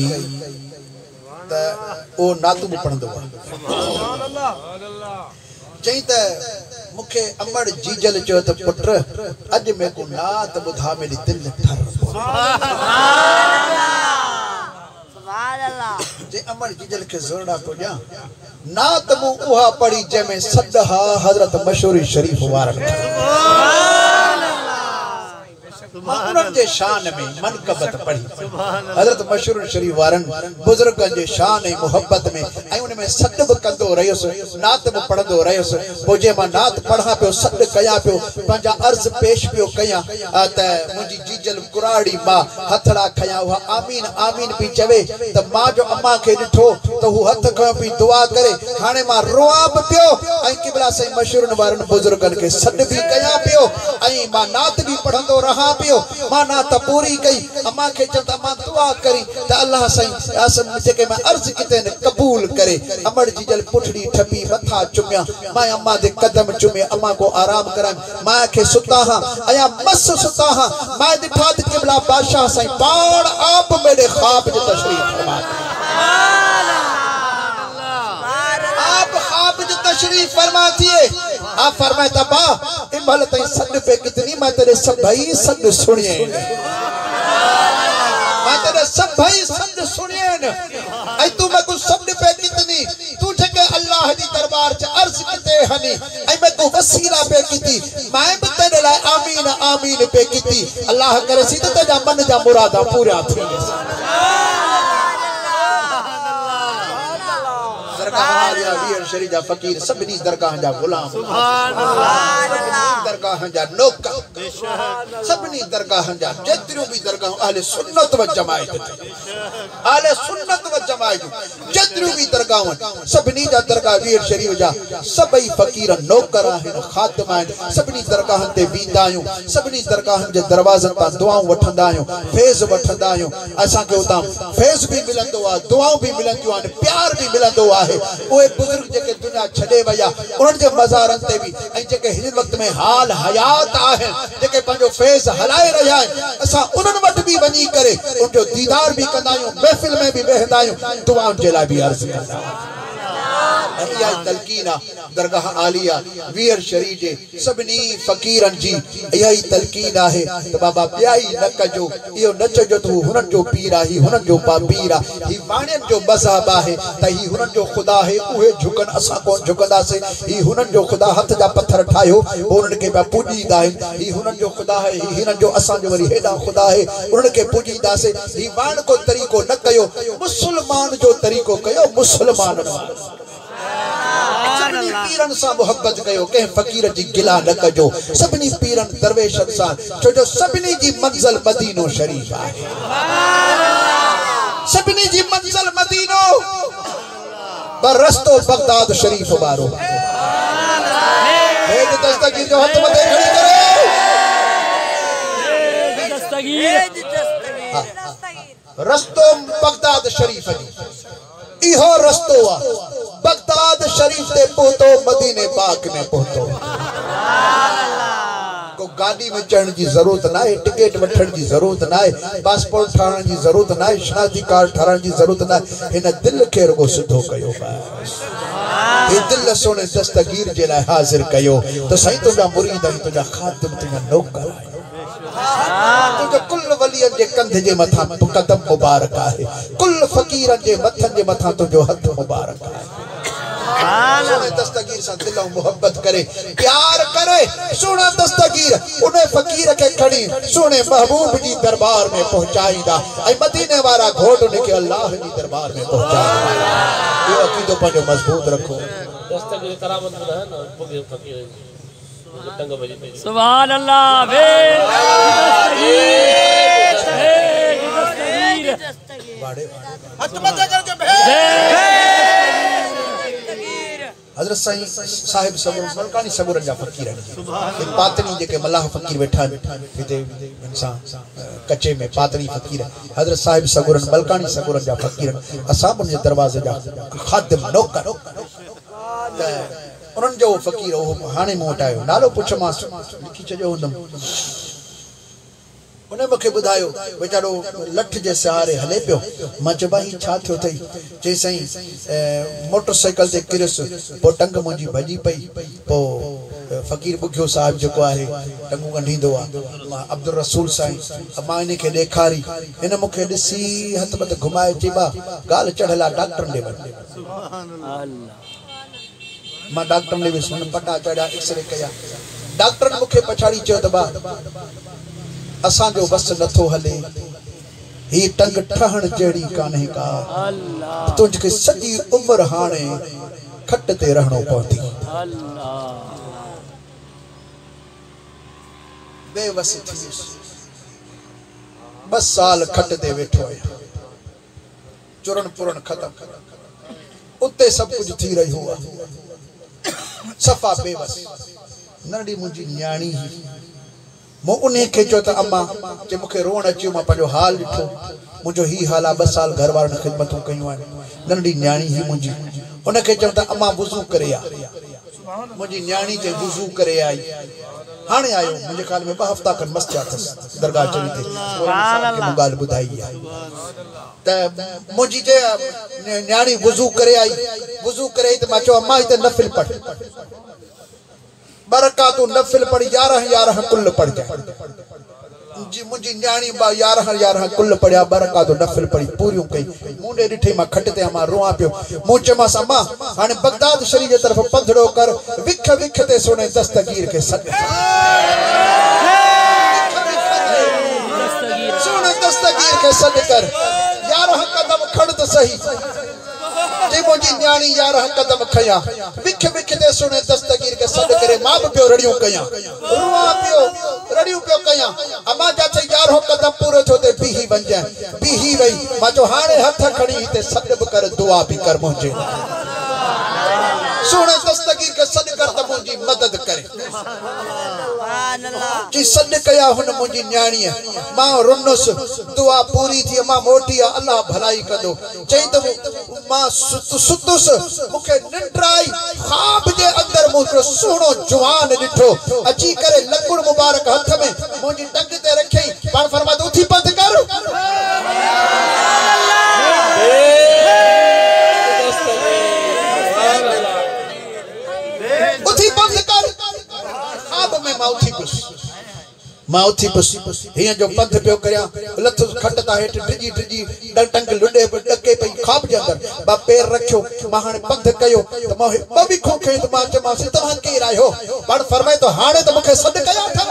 त ओ नातू पढ़ंदो सुभान अल्लाह चई त मुखे अमड़ जीजल चयो त पुट अज में को नात बुधा मेरी दिल ठर सुभान अल्लाह जे अमड़ जीजल के जोड़ा तो जा नात मु उहा पढ़ी जे में सदहा हजरत मशहूर शरीफ वारन उन्हनि जे शान में मनकबत पढ़ी हजरत मशहूर शरीफ वारन बुजुर्गन जे शान ऐं मोहब्बत में ऐं उन में सॾ बि कंदो रहियुसि नात बि पढ़ंदो रहियुसि पोइ जे मां नात पढ़ां पियो सॾ कयां पियो पंहिंजा अर्ज़ पेश पियो कयां त मुंहिंजी जीजल कुराड़ी मां हथड़ा खयां उहा आमीन आमीन पई चवे त मां जो अम्मा खे ॾिठो त हू हथ खयो पई दुआ करे हाणे मां रोआं बि पियो ऐं किबला साईं मशहूर वारनि बुजुर्गनि खे सॾ बि कयां पियो ऐं मां नात बि पढ़ंदो रहां पियो मां नात पूरी कई अम्मा खे चयो त मां दुआ करी त अल्लाह साईं आसम जेके मैं अर्ज़ किते न कबूल करे अमड़ जीजल पुठड़ी ठपी मथा चुमिया मां अम्मा दे कदम चुमे अम्मा को आराम करां मां के सुता हां अया मस सुता हां मां दिठा त किबला बादशाह साईं पाण आप मेरे ख्वाब जो तशरीफ फरमा आप ख्वाब जो तशरीफ फरमा थिए आप फरमाए तबा इमल तई सद पे कितनी मैं तेरे सब भाई सद सुनिए मैं तेरे सब भाई सद सुनिए ऐ तू मैं को सब पे कितनी तू जके अल्लाह दी दरबार च अर्ज किते वटे हनी ऐ मैं तू वसीला पे कीती मैं भी तेरे लाए आमीन आमीन पे कीती अल्लाह करे सी ते जा मन जा मुरादा पूरा थी शरीफ जा फकीर सबनी दरगाह जा गुलाम दरगाह जा नौकर सबनी दरगाह जा जेतिरियूं भी दरगाह अहले सुन्नत व जमायत अहले सुन्नत व जमायत जेतिरियूं भी दरगाह सबनी जा दरगाह वीर शरीफ जा सबई फकीर नौकर आहिन खातिम आहिन सबनी दरगाह ते वींदा आहियूं सबनी दरगाह जे दरवाज़न तां दुआऊं वठंदा आहियूं फैज़ वठंदा आहियूं असां के उतां फैज़ भी मिलंदो आ दुआऊं भी मिलंदियूं आहिनि प्यार भी मिलंदो आहे ओए बुजुर्ग जेके दुनिया छड़े वया उन्हनि जे मज़ारनि ते भी ऐं जेके हिन वक्त में हाल हयात आहिनि जेके पंहिंजो फैज़ हलाए रहिया आहिनि असां उन्हनि वटि भी वञी करे उनजो दीदार भी कंदा आहियूं महफ़िल में भी वेहंदा आहियूं दुआउनि जे लाइ भी अर्ज़ कंदा आहियूं तलकीन दरगाह आलिया वीर शरीफ जे सबनी फकीरन जी यही तलकीन आहे तो बाबा ब्याई न कजो इहो न चजो तू हुनन जो पीर आहे हुनन जो पापीर आहे ही वाणियन जो मज़हब आहे त ही हुनन जो खुदा है उहे झुकन असा कोन झुकंदासे ही हुनन जो खुदा हथ जा पत्थर ठायो उनन के बा पूजीदा है ही हुनन जो खुदा है ही हिनन जो असा जो वरी हेडा खुदा है उनन के पूजीदासे ही वाण को तरीको न कयो मुसलमान जो तरीको कयो मुसलमान सबनी पीरन सा मोहब्बत कयो के फकीर जी गिला न कजो सबनी पीरन दरवेशन सा जो सबनी जी मंजिल मदीनो शरीफ है सबनी जी मंजिल मदीनो पर रस्तो बगदाद शरीफ वारो भेद दस्तगीर जो हाथ मथे खड़ी करे रस्तो बगदाद शरीफ जी इहो रस्तो आ बगदाद शरीफ से पहुंचो मदीने पाक में पहुंचो को गाड़ी में चढ़ने की जरूरत ना है टिकट वठण की जरूरत ना है पासपोर्ट ठारण की जरूरत ना है शनाख्ती कार्ड ठारण की जरूरत ना है इन दिल के रुगो सिद्धो कयो बस ये दिल सोने दस्तगीर जे लाइ हाजिर कयो तो सही तुझा मुरीद आहिनि तुझा खातिम तुझा नौकर आहिनि तुझे कुल वलियन जे कंधे जे मथा कदम मुबारक आहे कुल फकीरन जे मथन जे मथा तुझो हथ मुबारक आहे सोने दस्तगीर सा दिल मोहब्बत करे प्यार करे सोना दस्तगीर उन्हें फकीर के खड़ी सोने महबूब जी दरबार में पहुंचाईंदा ऐ मदीने वाला घोट उन्हें के अल्लाह जी दरबार में पहुंचाईंदा ये अकीदो पंहिंजो मजबूत रखो दस्तगीर करामत है ना फकीर सुभान अल्लाह वे हजरत साहिब सबूर मलकानी सबूरन जा फकीर आहिनि पातनी जेके मल्लाह फकीर वेठा हिते इंसान कच्चे में पातनी फकीर हजरत साहिब सबूरन मलकानी सबूरन जा फकीर असां उनजे दरवाजे जा खादिम नौकर उन्हनि जो फकीर हाणे मूं वटि आयो नालो पुछमांसि लिखी छॾियो हूंदुमि उन मूंखे ॿुधायो वीचारो लठ जे सहारे हले पियो मां चयो भाई छा थियो अथई चई साईं मोटरसाइकिल ते किरियुसि पोइ टंग मुंहिंजी भॼी पई पोइ फकीर बुखियो साहिब जेको आहे टंगू ॻंढींदो आहे मां अब्दुल रसूल साईं मां इन खे ॾेखारी हिन मूंखे ॾिसी हथ मथ घुमाए चई बा ॻाल्हि चढ़ियल आहे डॉक्टरनि ॾे वञ मां डॉक्टर ने विस्मन पटा चढ़ा एक्सरे कया डॉक्टर ने मुखे पछाड़ी चयो त बा असा जो बस नथो हले ही टंग ठहण जड़ी कान्हे का अल्लाह तुझके सजी उम्र हाने खट ते रहणो पवंदी अल्लाह बेवस थी बस साल खट ते वेठो चुरन पुरन खत्म उते सब कुछ थी रही हुआ सफा बेबस नंढी मुंहिंजी न्याणी मूं उन खे चयो त अम्मा जे मूंखे रोअण अचियो मां पंहिंजो हाल ॾिठो मुंहिंजो ही हाल आहे 2 साल घर वारनि ख़िदमतूं कयूं आहिनि नंढी न्याणी ही मुंहिंजी उन खे चयो त अम्मा वुज़ू करे आ मुंहिंजी न्याणी जे वुज़ू करे आई हाणे आयो मुंहिंजे ख़्याल में 2 हफ़्ता खनि मस थिया अथसि दरगाह चढ़ी ते मूं ॻाल्हि ॿुधाई आहे त मुंहिंजी जे न्याणी वुज़ू करे आई त मां चयो अम्मा हिते नफ़िल पढ़ बरकातू नफ़िल पढ़ 11 कुल पढ़ जाए जी मुझी न्याणी बा 11 कुल पढ़िया बरका तो नफल पढ़ी पूरियों कई मुंडे डिठे मां खटते मां रोआ पियो मुंह चमा सा मां हाने बगदाद शरीफ जे तरफ पंधड़ो कर विख विख ते सोने दस्तगीर के सद सोने दस्तगीर के सद कर 11 कदम खड़ तो सही जे मुझी न्याणी 11 कदम खया विख विख ते सुने दस्तगीर के सद करे मां पियो रड़ियों कया रुआ पियो रड़ियों पियो कया अमा जाथे 11 कदम पूरो थो ते बीही वंजे बीही वई मां जो हाने हथ खड़ी ते सद कर दुआ भी कर मुझे सोने दस्तगीर के सद कर त मुझी मदद करे जी सद कया हुन मुझी न्याणी मां रुनस दुआ पूरी थी मां मोटी अल्लाह भलाई कदो चई त मां सुतुस मुखे निंड्राई ख्वाब जे अंदर मुझो सोनो जवान डिठो अची करे लकुड़ मुबारक हाथ में मुझी टंग ते रखई पाण फरमाद उठी पंध कर उठी पंध कर ख्वाब में मां उठी पुस हिया जो पंध पियो करया लथ खटता हेठ ड्रिजी ड्रिजी टंग लुडे डके पई खाब जे अंदर बा पैर रखियो मां हाने पंध कयो त मां बबी खोखे त मां चमा से तमा केर आयो पर फरमाए तो हाने त मुखे सद कया था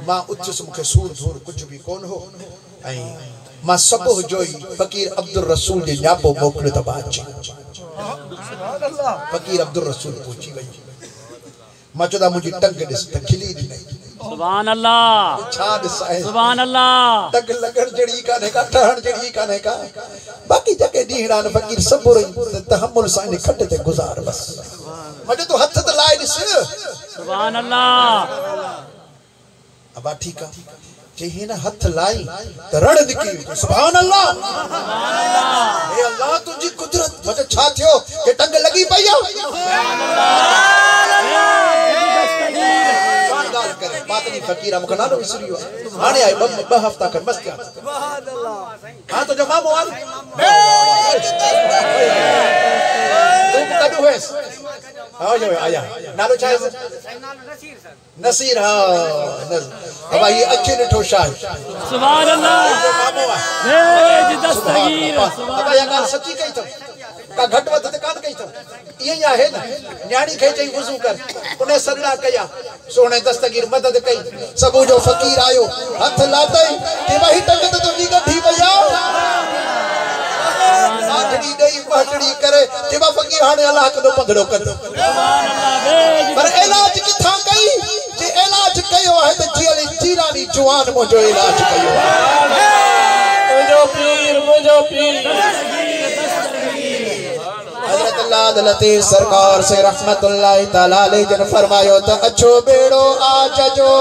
मां उच्च मुखे सूर धूर कुछ भी कोन हो आई मां सब जोई फकीर अब्दुल रसूल जे न्यापो मोकले त बाच फकीर अब्दुल रसूल पूछी वई मां चोदा मुजी टंग दिस त खिली दी सुभान अल्लाह छा दिसाए सुभान अल्लाह टंग लगण जड़ी काने का ठहण जड़ी काने का बाकी जके दीहड़ा न फकीर सबुर तहम्मुल सा ने खट ते गुजार बस मजे तो हथ त लाए दिस सुभान अल्लाह अबा ठीक है जे हिन हथ लाई त रण निकली सुभान अल्लाह ए अल्लाह तुझी कुदरत मते छा थियो के टंग लगी पई सुभान अल्लाह करे बात नहीं फकीर हम कना विसरियो हाने आई ब हफ्ता कर मस्त सुभान अल्लाह हां तो जो मामो आ तुम कदू है आओ जो आया नालो चाहे नसीर हां अब ये अच्छे ने ठोशा सुभान अल्लाह ए जी दस्तगीर अब या गाल सच्ची कही तो का घट वध ते कान कही तो ये है ना न्याणी कही चई वुजू कर उन्हें सन्ना कया सोने दस्तगीर मदद कई सबो जो फकीर आयो हाथ लातई कि वही टंग तो नी गठी भैया आठड़ी दई पटड़ी करे जेबा फकीर हाने अल्लाह कदो पंधड़ो कर सुभान अल्लाह पर इलाज किथा कई जे इलाज कयो है त जीली जीरानी जवान मोजो इलाज कयो मुझो पीर हजरत अल्लाह लतीफ सरकार से रहमतुल्लाह तआला अलैहि जन फरमायो त अच्छो बेड़ो आज जो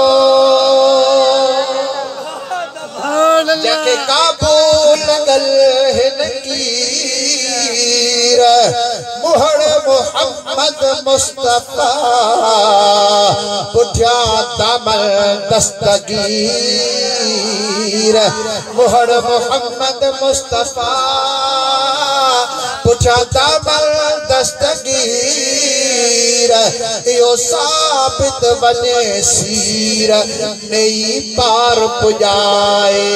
जके काबूल लगल हिन कीर मुहर मोहम्मद मुस्तफा पुठिया दामल दस्तगीर मुहर मोहम्मद मुस्तफा पुठिया दामल दस्तगीर यो साबित बने सीर नई पार पुजाए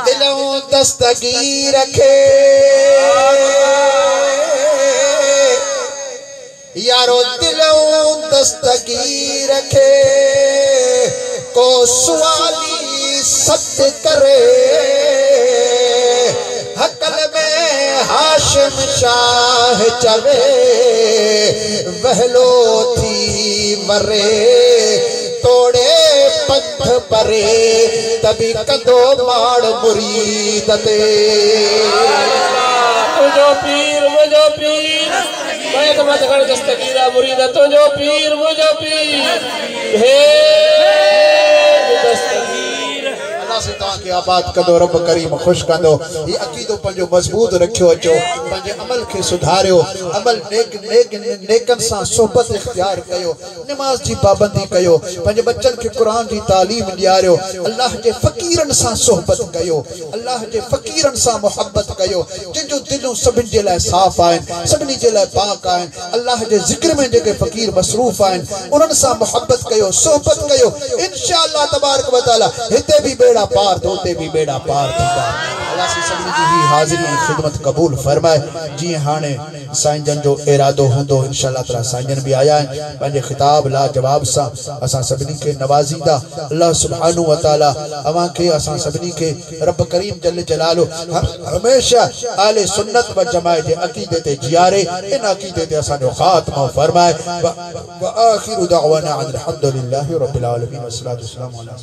दिलों दस्तगीर रखे यारो दिलों दस्तगीर रखे को सवाली सद करे हकल में हाशिम शाह चवे वहलो थी मरे तोड़े पंथ परे तभी कदो माड़ मुरीद ते मुझो पीर मैं तो मत कर दस्तगीरा मुरीद तुझो पीर मुझो पीर हे दस्तगीर अल्लाह से दुआ की आबाद कंदो रब करीम खुश कंदो ये अकीदो पंजो मजबूत रखियो अचो पंजे अमल के सुधारियो अमल नेकन सा सोहबत इख्तियार कयो नमाज जी पाबंदी कयो पंजे बच्चन के कुरान जी तालीम दियारियो अल्लाह जे फकीरन सा सोहबत कयो अल्लाह जे फकीरन सा मोहब्बत कयो जिंजो दिलों सभिन जे लाए साफ आइन सभिनी जे लाए पाक आइन अल्लाह जे जिक्र में जेके फकीर मसरूफ आइन उनन सा मोहब्बत कयो सोहबत कयो इंशाअल्लाह तबारक व तआला हिते भी बेड़ा पार तो उते भी बेड़ा पार थींदा अल्लाह सी सभिनी जी ही हाजिरी ऐं खिदमत कबूल फरमाए जी हाने साईं जन जो इरादो होंदो इंशाअल्लाह ताला साईं जन भी आया आहिनि पंहिंजे खिताब ला जवाब सां असां सभिनी खे नवाज़ींदा अल्लाह सुब्हानहू व तआला अवां खे असां सभिनी खे रब करीम जल जलालो हमेशा आले सुन्नत व जमाअत जे अकीदे ते जियारे इन अकीदे ते असांजो खात्मो फरमाए व आखिरु दअवाना अनिल हम्दुलिल्लाहि रब्बिल आलमीन वस्सलातु वस्सलामु अला